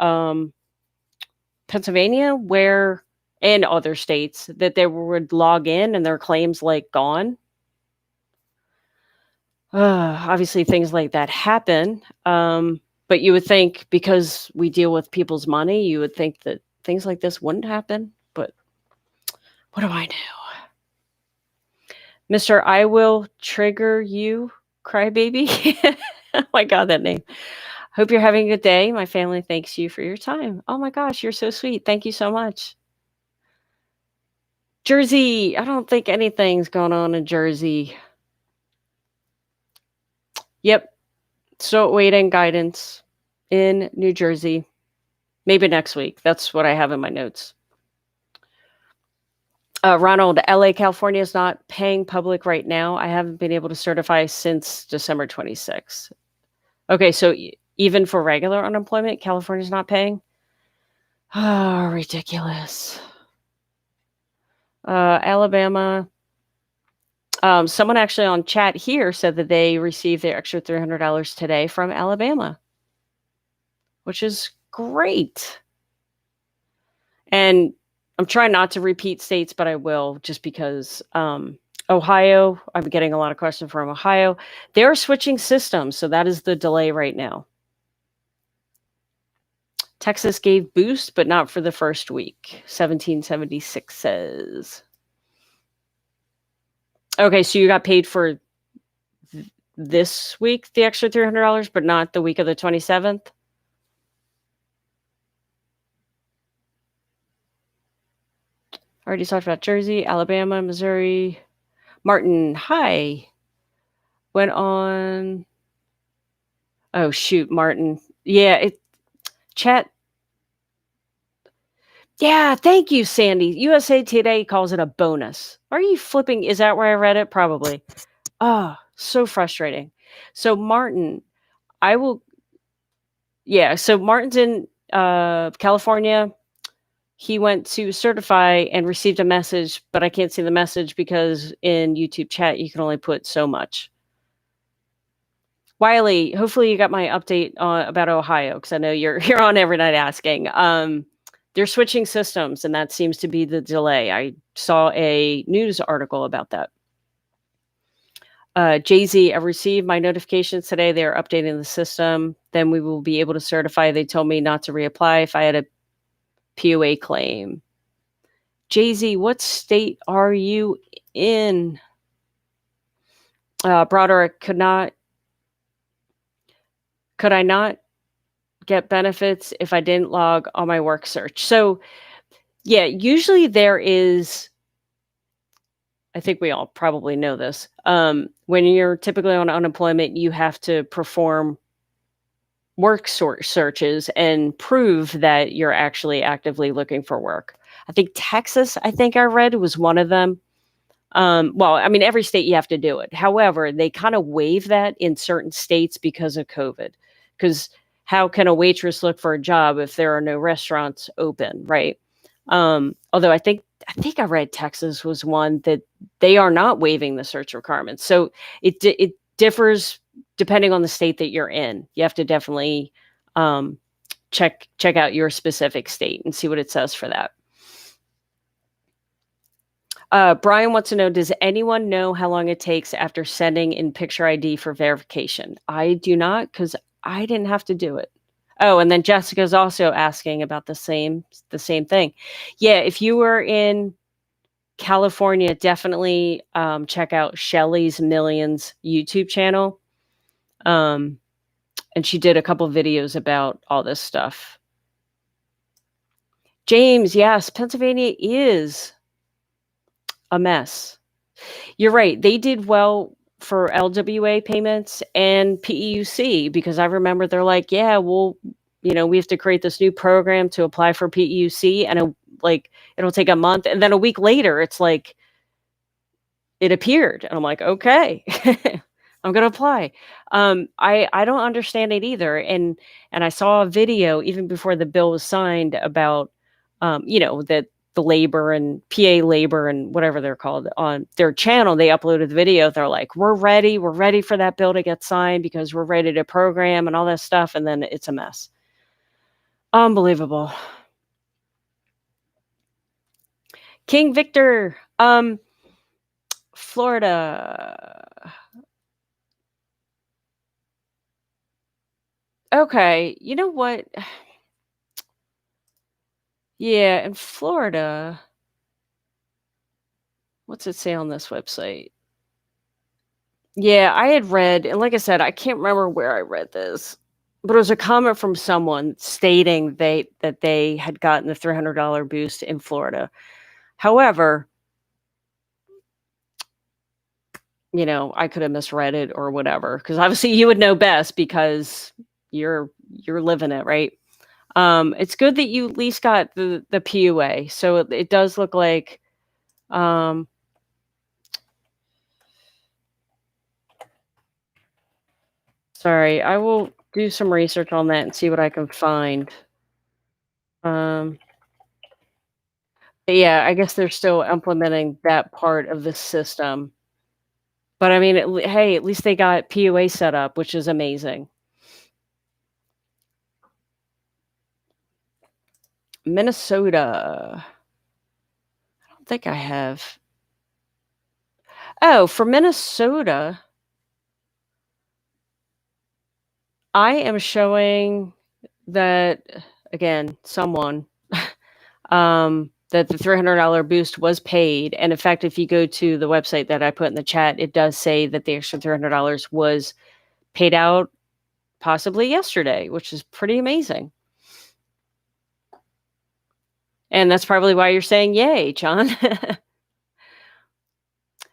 Pennsylvania, where and other states, that they would log in and their claims like gone. Obviously, things like that happen. But you would think because we deal with people's money, you would think that things like this wouldn't happen. But what do I know? Mr. I will trigger you, crybaby. Oh my God, that name. Hope you're having a good day. My family thanks you for your time. Oh my gosh, you're so sweet. Thank you so much. Jersey. I don't think anything's going on in Jersey. Yep. Still waiting guidance in New Jersey. Maybe next week. That's what I have in my notes. Ronald, LA, California is not paying public right now. I haven't been able to certify since December 26th. Okay, so even for regular unemployment, California's not paying? Oh, ridiculous. Alabama. Someone actually on chat here said that they received their extra $300 today from Alabama, which is great. And I'm trying not to repeat states, but I will just because Ohio, I'm getting a lot of questions from Ohio. They're switching systems, so that is the delay right now. Texas gave boost, but not for the first week. 1776 says. Okay, so you got paid for this week, the extra $300, but not the week of the 27th? Already talked about Jersey, Alabama, Missouri. Martin, hi. Went on. Oh, shoot, Martin. Yeah, chat. Yeah, thank you, Sandy. USA Today calls it a bonus. Are you flipping? Is that where I read it? Probably. Oh, so frustrating. So, Martin, I will. Yeah, so Martin's in California. He went to certify and received a message, but I can't see the message because in YouTube chat, you can only put so much. Wiley, hopefully you got my update about Ohio because I know you're on every night asking. They're switching systems, and that seems to be the delay. I saw a news article about that. Jay-Z, I received my notifications today. They are updating the system. Then we will be able to certify. They told me not to reapply if I had a PUA claim. Jay-Z, what state are you in? Broderick, could I not get benefits if I didn't log on my work search? So yeah, usually there is, I think we all probably know this. When you're typically on unemployment, you have to perform work searches and prove that you're actually actively looking for work. I think Texas, I read, was one of them. Well, I mean, every state you have to do it. However, they kind of waive that in certain states because of COVID. Because how can a waitress look for a job if there are no restaurants open, right? Although I think I read Texas was one that they are not waiving the search requirements. So it differs depending on the state that you're in. You have to definitely check out your specific state and see what it says for that. Brian wants to know, does anyone know how long it takes after sending in picture ID for verification? I do not, because I didn't have to do it. Oh, and then Jessica's also asking about the same thing. Yeah, if you were in California, definitely check out Shelly's Millions YouTube channel. And she did a couple videos about all this stuff. James, yes, Pennsylvania is a mess. You're right. They did well for LWA payments and PEUC because I remember they're like, yeah, well, we have to create this new program to apply for PEUC, and it'll take a month, and then a week later, it's like it appeared, and I'm like, okay, I'm gonna apply. I don't understand it either, and I saw a video even before the bill was signed about, that the labor and PA labor and whatever they're called on their channel. They uploaded the video. They're like, we're ready for that bill to get signed because we're ready to program and all that stuff, and then it's a mess. Unbelievable. King Victor, Florida. Okay, you know what? Yeah, in Florida, what's it say on this website? Yeah, I had read, and like I said, I can't remember where I read this, but it was a comment from someone stating that they had gotten the $300 boost in Florida. However, I could have misread it or whatever, because obviously you would know best because you're living it, right? It's good that you at least got the PUA. So it does look like, sorry, I will do some research on that and see what I can find. But yeah, I guess they're still implementing that part of the system. But I mean, hey, at least they got PUA set up, which is amazing. Minnesota. I don't think I have. Oh, for Minnesota, I am showing that, again, someone, that the $300 boost was paid. And in fact, if you go to the website that I put in the chat, it does say that the extra $300 was paid out possibly yesterday, which is pretty amazing. And that's probably why you're saying yay, John.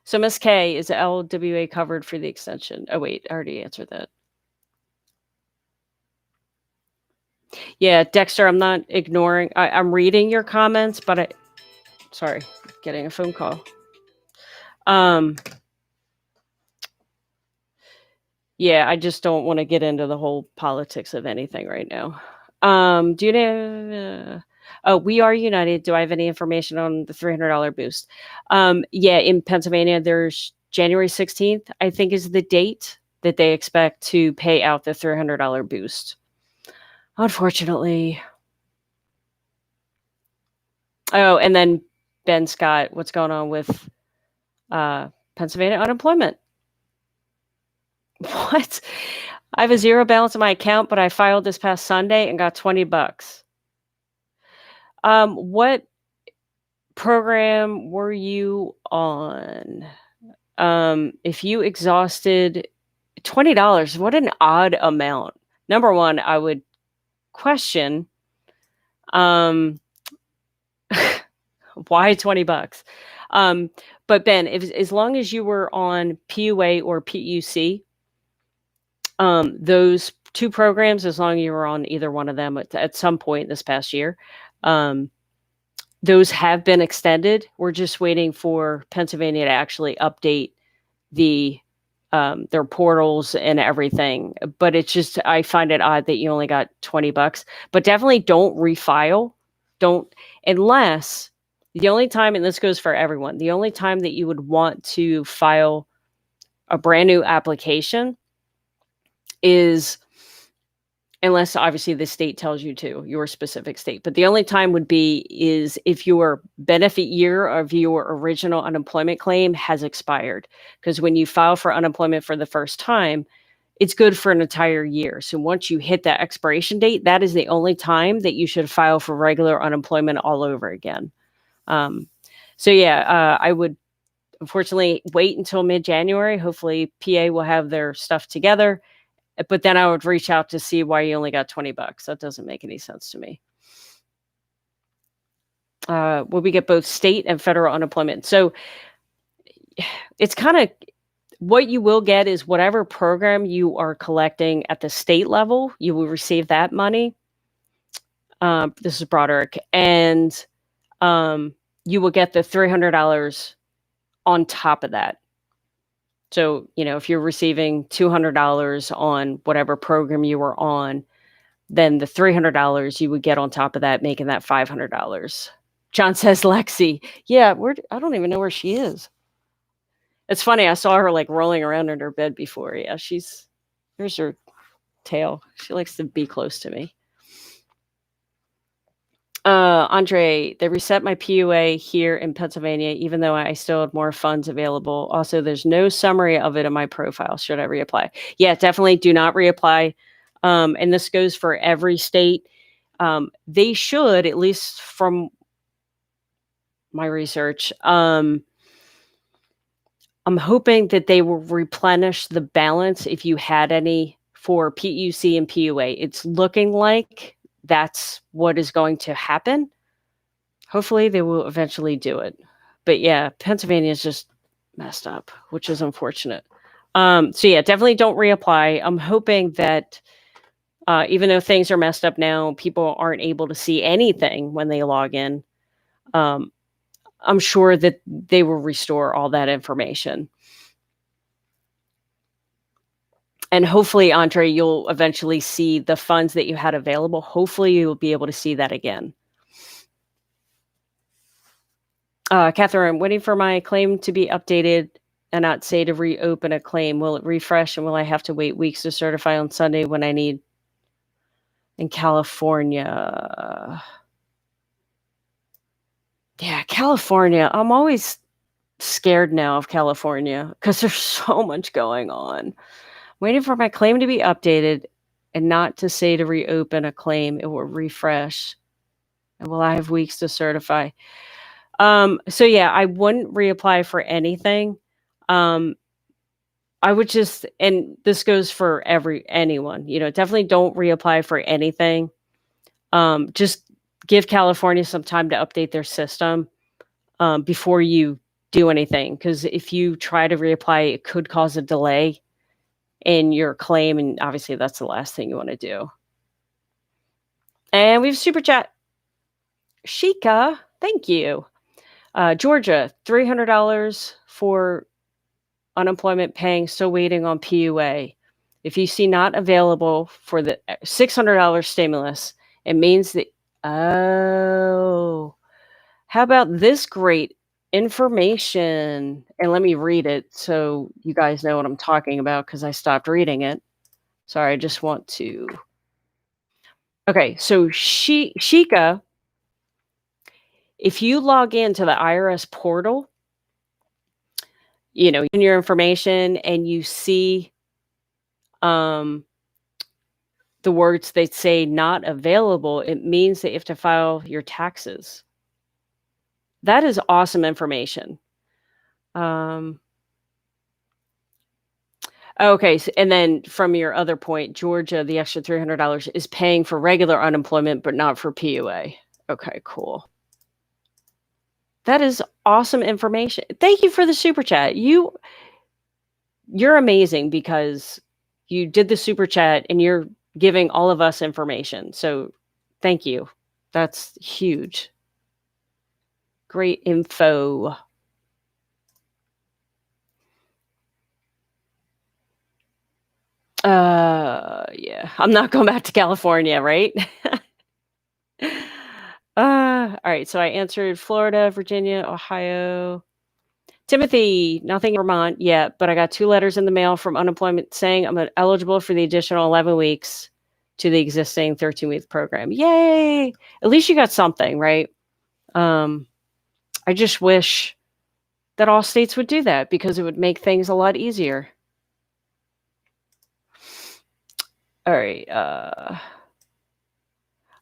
So Miss K, is LWA covered for the extension? Oh, wait, I already answered that. Yeah, Dexter, I'm not ignoring. I'm reading your comments, but sorry, getting a phone call. Yeah, I just don't want to get into the whole politics of anything right now. Do you know? Oh, We Are United. Do I have any information on the $300 boost? Yeah, in Pennsylvania, there's January 16th, I think, is the date that they expect to pay out the $300 boost. Unfortunately. Oh, and then Ben Scott, what's going on with Pennsylvania unemployment? What? I have a zero balance in my account, but I filed this past Sunday and got $20. What program were you on? If you exhausted $20, what an odd amount. Number one, I would question, why $20? But Ben, as long as you were on PUA or PEUC, those two programs, as long as you were on either one of them at some point this past year, those have been extended. We're just waiting for Pennsylvania to actually update their portals and everything. But it's just, I find it odd that you only got $20. But definitely don't refile. Unless the only time, and this goes for everyone, the only time that you would want to file a brand new application is, unless obviously the state tells you to, your specific state. But the only time would be is if your benefit year of your original unemployment claim has expired. Because when you file for unemployment for the first time, it's good for an entire year. So once you hit that expiration date, that is the only time that you should file for regular unemployment all over again. So yeah, I would unfortunately wait until mid-January. Hopefully PA will have their stuff together, but then I would reach out to see why you only got $20. That doesn't make any sense to me. Will we get both state and federal unemployment? So it's kind of what you will get is whatever program you are collecting at the state level, you will receive that money. This is Broderick, and you will get the $300 on top of that. So, if you're receiving $200 on whatever program you were on, then the $300 you would get on top of that, making that $500. John says, Lexi, yeah, I don't even know where she is. It's funny. I saw her like rolling around in her bed before. Yeah, here's her tail. She likes to be close to me. Andre, they reset my PUA here in Pennsylvania, even though I still had more funds available. Also, there's no summary of it in my profile. Should I reapply? Yeah, definitely do not reapply. And this goes for every state. They should, at least from my research, I'm hoping that they will replenish the balance if you had any for PEUC and PUA. It's looking like that's what is going to happen. Hopefully they will eventually do it. But yeah, Pennsylvania is just messed up, which is unfortunate. So yeah, definitely don't reapply. I'm hoping that even though things are messed up now, people aren't able to see anything when they log in. I'm sure that they will restore all that information. And hopefully, Andre, you'll eventually see the funds that you had available. Hopefully, you'll be able to see that again. Catherine, I'm waiting for my claim to be updated and not say to reopen a claim. Will it refresh and will I have to wait weeks to certify on Sunday when I need in California? Yeah, California. I'm always scared now of California because there's so much going on. Waiting for my claim to be updated and not to say to reopen a claim. It will refresh. And will I have weeks to certify? So yeah, I wouldn't reapply for anything. I would just, and this goes for anyone, definitely don't reapply for anything. Just give California some time to update their system before you do anything. Because if you try to reapply, it could cause a delay in your claim, and obviously that's the last thing you want to do. And we have super chat. Shika, thank you. Georgia, $300 for unemployment paying, still waiting on PUA. If you see not available for the $600 stimulus, it means that, how about this great information? And let me read it so you guys know what I'm talking about because I stopped reading it. Sorry, I just want to. Okay, so Shika, if you log into the IRS portal, in your information and you see the words that say not available, it means that you have to file your taxes. That is awesome information. Okay, and then from your other point, Georgia, the extra $300 is paying for regular unemployment, but not for PUA. Okay, cool. That is awesome information. Thank you for the super chat. You're amazing because you did the super chat and you're giving all of us information. So thank you. That's huge. Great info. Yeah, I'm not going back to California, right? All right, so I answered Florida, Virginia, Ohio. Timothy, nothing in Vermont yet, but I got 2 letters in the mail from unemployment saying I'm eligible for the additional 11 weeks to the existing 13-week program. Yay! At least you got something, right? I just wish that all states would do that because it would make things a lot easier. All right.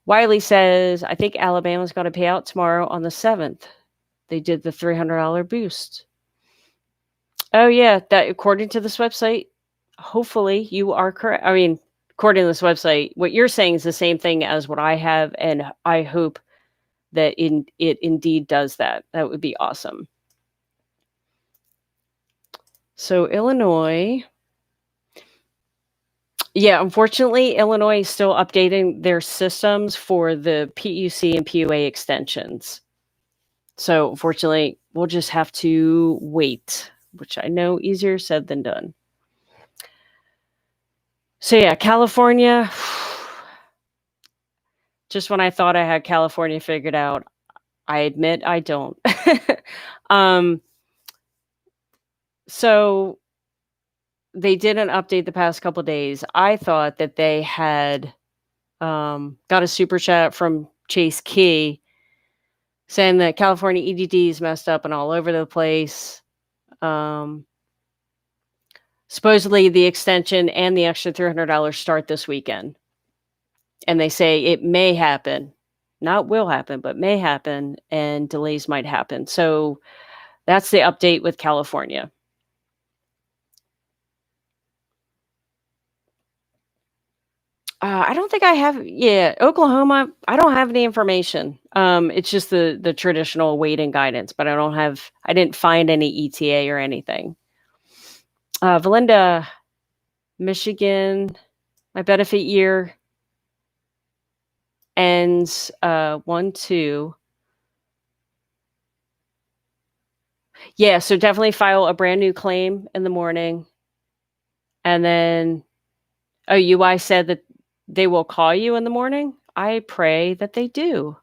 Wiley says, I think Alabama's going to pay out tomorrow on the 7th. They did the $300 boost. Oh yeah, that according to this website, hopefully you are correct. I mean, according to this website, what you're saying is the same thing as what I have, and I hope that it indeed does that. That would be awesome. So Illinois, yeah, unfortunately, Illinois is still updating their systems for the PUC and PUA extensions. So unfortunately, we'll just have to wait, which I know easier said than done. So yeah, California, just when I thought I had California figured out, I admit I don't. um, so they didn't update the past couple days. I thought that they had got a super chat from Chase Key saying that California EDD is messed up and all over the place. Supposedly the extension and the extra $300 start this weekend. And they say it may happen, not will happen, but may happen, and delays might happen. So that's the update with California. I don't think I have. Yeah, Oklahoma. I don't have any information. It's just the traditional waiting guidance, but I don't have. I didn't find any ETA or anything. Valinda, Michigan. My benefit year ends 1/2. Yeah, so definitely file a brand new claim in the morning, and then UI said that they will call you in the morning. I pray that they do.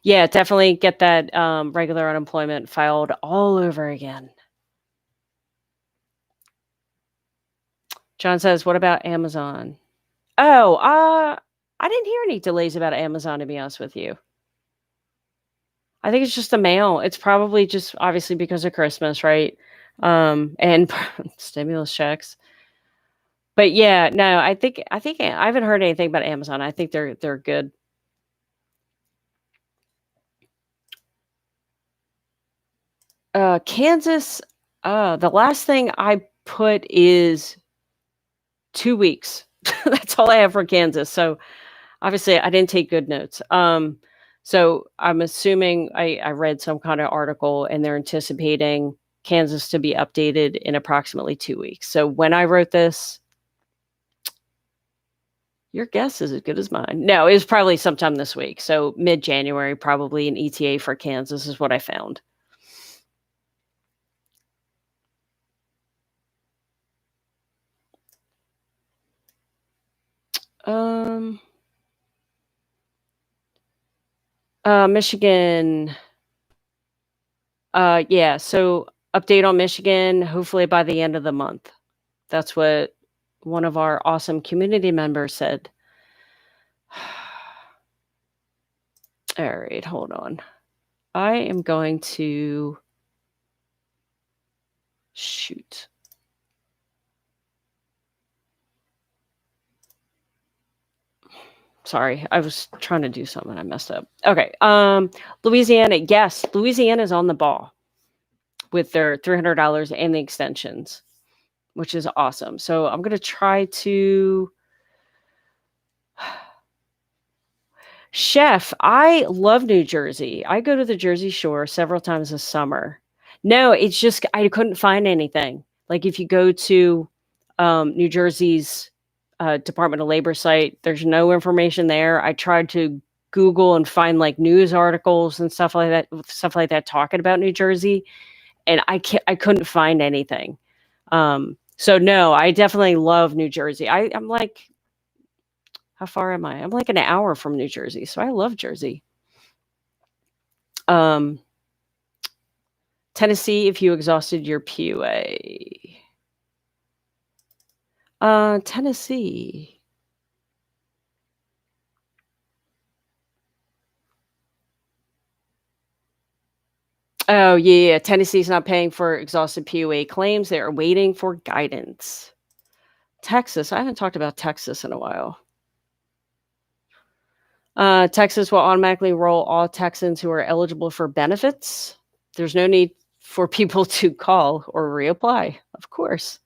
Yeah, definitely get that regular unemployment filed all over again. John says, "What about Amazon?" Oh, I didn't hear any delays about Amazon, to be honest with you. I think it's just the mail. It's probably just obviously because of Christmas, right? And stimulus checks. But yeah, no, I think I haven't heard anything about Amazon. I think they're good. Kansas, the last thing I put is 2 weeks. That's all I have for Kansas. So obviously I didn't take good notes. So I'm assuming I read some kind of article and they're anticipating Kansas to be updated in approximately 2 weeks. So when I wrote this, your guess is as good as mine. No, it was probably sometime this week. So mid-January, probably an ETA for Kansas is what I found. Michigan. Yeah, so update on Michigan, hopefully by the end of the month. That's what one of our awesome community members said. All right, hold on. I am going to shoot. Sorry, I was trying to do something. I messed up. Okay. Louisiana. Yes, Louisiana's on the ball with their $300 and the extensions, which is awesome. So I'm going to try to. Chef, I love New Jersey. I go to the Jersey Shore several times this summer. No, it's just I couldn't find anything. Like if you go to New Jersey's Department of Labor site, there's no information there. I tried to Google and find like news articles and stuff like that talking about New Jersey, and I couldn't find anything. So no, I definitely love New Jersey. I'm like, how far am I? I'm like an hour from New Jersey, so I love Jersey. Tennessee, if you exhausted your PUA. Tennessee. Oh, yeah. Tennessee's not paying for exhausted PUA claims. They are waiting for guidance. Texas. I haven't talked about Texas in a while. Texas will automatically roll all Texans who are eligible for benefits. There's no need for people to call or reapply, of course.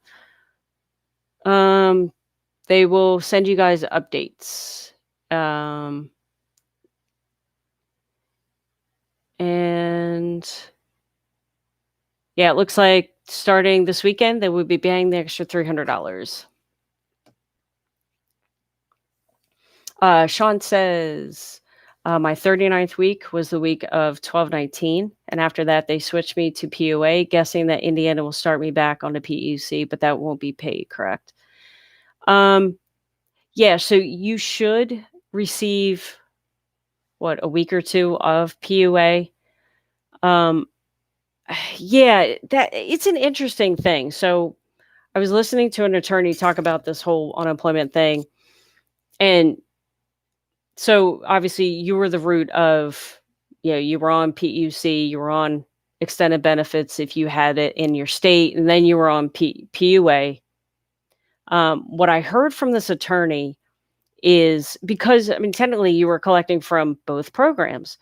They will send you guys updates. And yeah, it looks like starting this weekend, they will be paying the extra $300. Sean says, my 39th week was the week of 12/19, and after that, they switched me to PUA, guessing that Indiana will start me back on the PEUC, but that won't be paid, correct? Yeah, so you should receive, a week or 2 of PUA. Yeah, that it's an interesting thing. So I was listening to an attorney talk about this whole unemployment thing, and so obviously you were the root of, you were on PUC, you were on extended benefits if you had it in your state, and then you were on PUA. What I heard from this attorney is, because I mean technically you were collecting from both programs.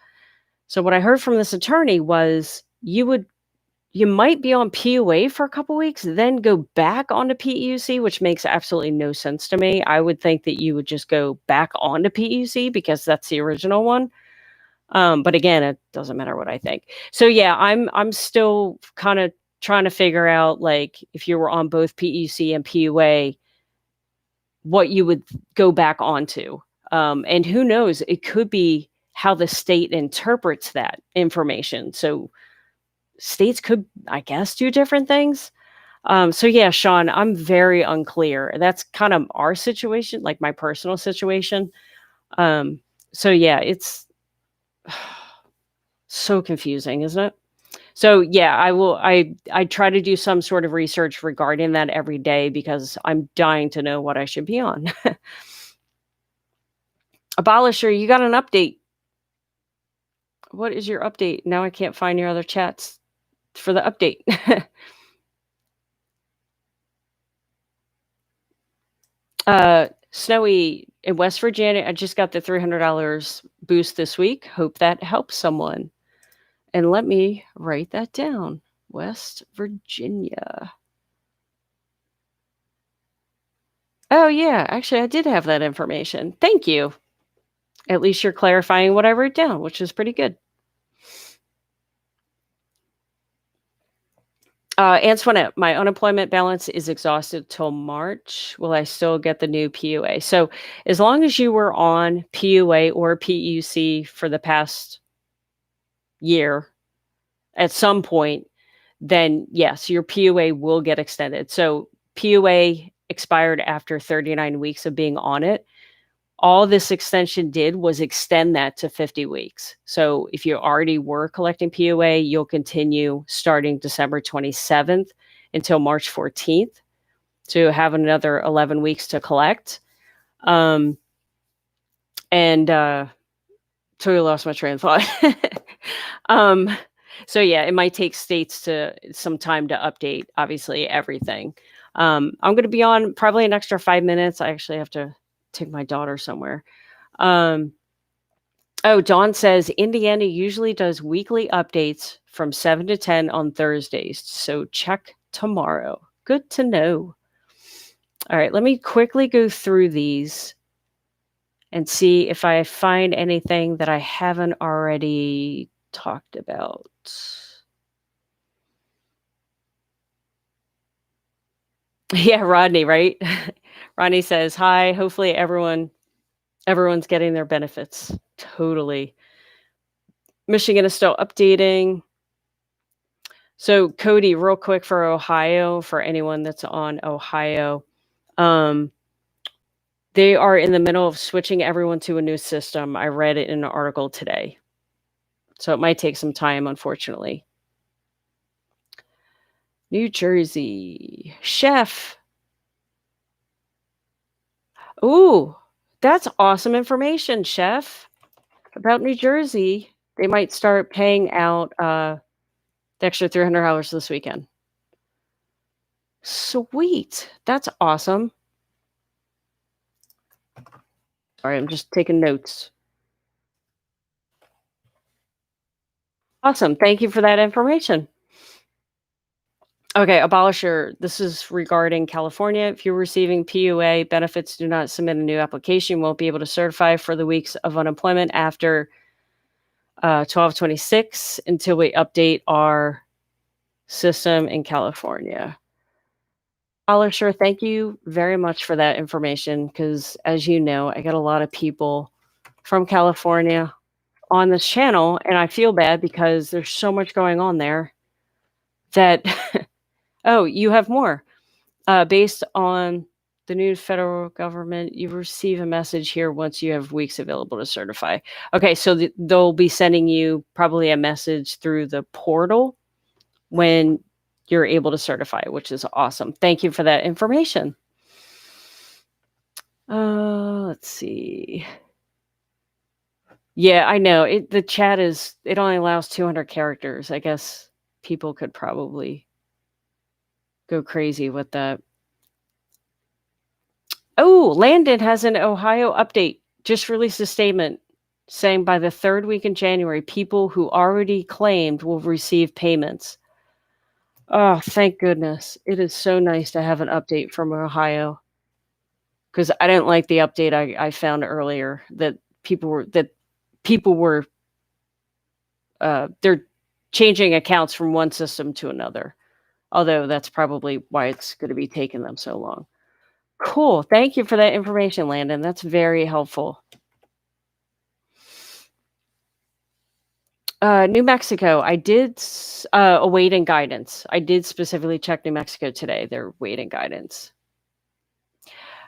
So what I heard from this attorney was you might be on PUA for a couple weeks, then go back onto PEUC, which makes absolutely no sense to me. I would think that you would just go back onto PEUC because that's the original one. But again, it doesn't matter what I think. So yeah, I'm still kind of trying to figure out, like, if you were on both PEUC and PUA, what you would go back onto. And who knows, it could be how the state interprets that information. So states could, I guess, do different things. So yeah, Sean, I'm very unclear. That's kind of our situation, like my personal situation. So yeah, it's so confusing, isn't it? So yeah, I try to do some sort of research regarding that every day because I'm dying to know what I should be on. Abolisher, you got an update. What is your update? Now I can't find your other chats for the update. Snowy in West Virginia, I just got the $300 boost this week. Hope that helps someone. And let me write that down. West Virginia. Oh, yeah. Actually, I did have that information. Thank you. At least you're clarifying what I wrote down, which is pretty good. Antoinette, my unemployment balance is exhausted till March. Will I still get the new PUA? So as long as you were on PUA or PUC for the past year at some point, then yes, your PUA will get extended. So PUA expired after 39 weeks of being on it. All this extension did was extend that to 50 weeks. So if you already were collecting PUA, you'll continue starting December 27th until March 14th to have another 11 weeks to collect. Totally lost my train of thought. So yeah, it might take states to some time to update, obviously, everything. I'm going to be on probably an extra 5 minutes. I actually have to take my daughter somewhere. Dawn says Indiana usually does weekly updates from 7 to 10 on Thursdays. So check tomorrow. Good to know. All right, let me quickly go through these and see if I find anything that I haven't already talked about. Yeah, Rodney, right? Rodney says, hi, hopefully everyone's getting their benefits. Totally. Michigan is still updating. So Cody, real quick for Ohio, for anyone that's on Ohio, they are in the middle of switching everyone to a new system. I read it in an article today. So it might take some time, unfortunately. New Jersey. Chef. Ooh, that's awesome information, Chef. About New Jersey, they might start paying out the extra $300 this weekend. Sweet. That's awesome. Sorry, I'm just taking notes. Awesome. Thank you for that information. Okay, abolisher. This is regarding California. If you're receiving PUA benefits, do not submit a new application. Won't be able to certify for the weeks of unemployment after 12/26 until we update our system in California. Abolisher, thank you very much for that information because, as you know, I get a lot of people from California on this channel, and I feel bad because there's so much going on there that oh, you have more. Based on the new federal government, you receive a message here once you have weeks available to certify. Okay, so they'll be sending you probably a message through the portal when you're able to certify, which is awesome. Thank you for that information. Let's see. Yeah, I know. The chat it only allows 200 characters. I guess people could probably go crazy with that. Oh, Landon has an Ohio update. Just released a statement saying by the third week in January, people who already claimed will receive payments. Oh, thank goodness. It is so nice to have an update from Ohio because I didn't like the update I found earlier that people were they're changing accounts from one system to another. Although that's probably why it's going to be taking them so long. Cool. Thank you for that information, Landon. That's very helpful. New Mexico, I did awaiting guidance. I did specifically check New Mexico today. They're waiting guidance.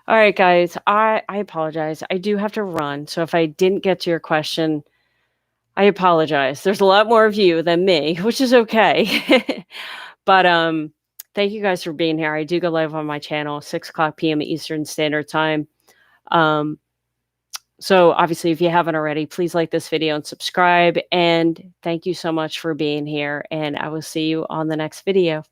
All right, guys. I apologize. I do have to run. So if I didn't get to your question, I apologize. There's a lot more of you than me, which is okay. But thank you guys for being here. I do go live on my channel, 6:00 p.m. Eastern Standard Time. So obviously, if you haven't already, please like this video and subscribe. And thank you so much for being here. And I will see you on the next video.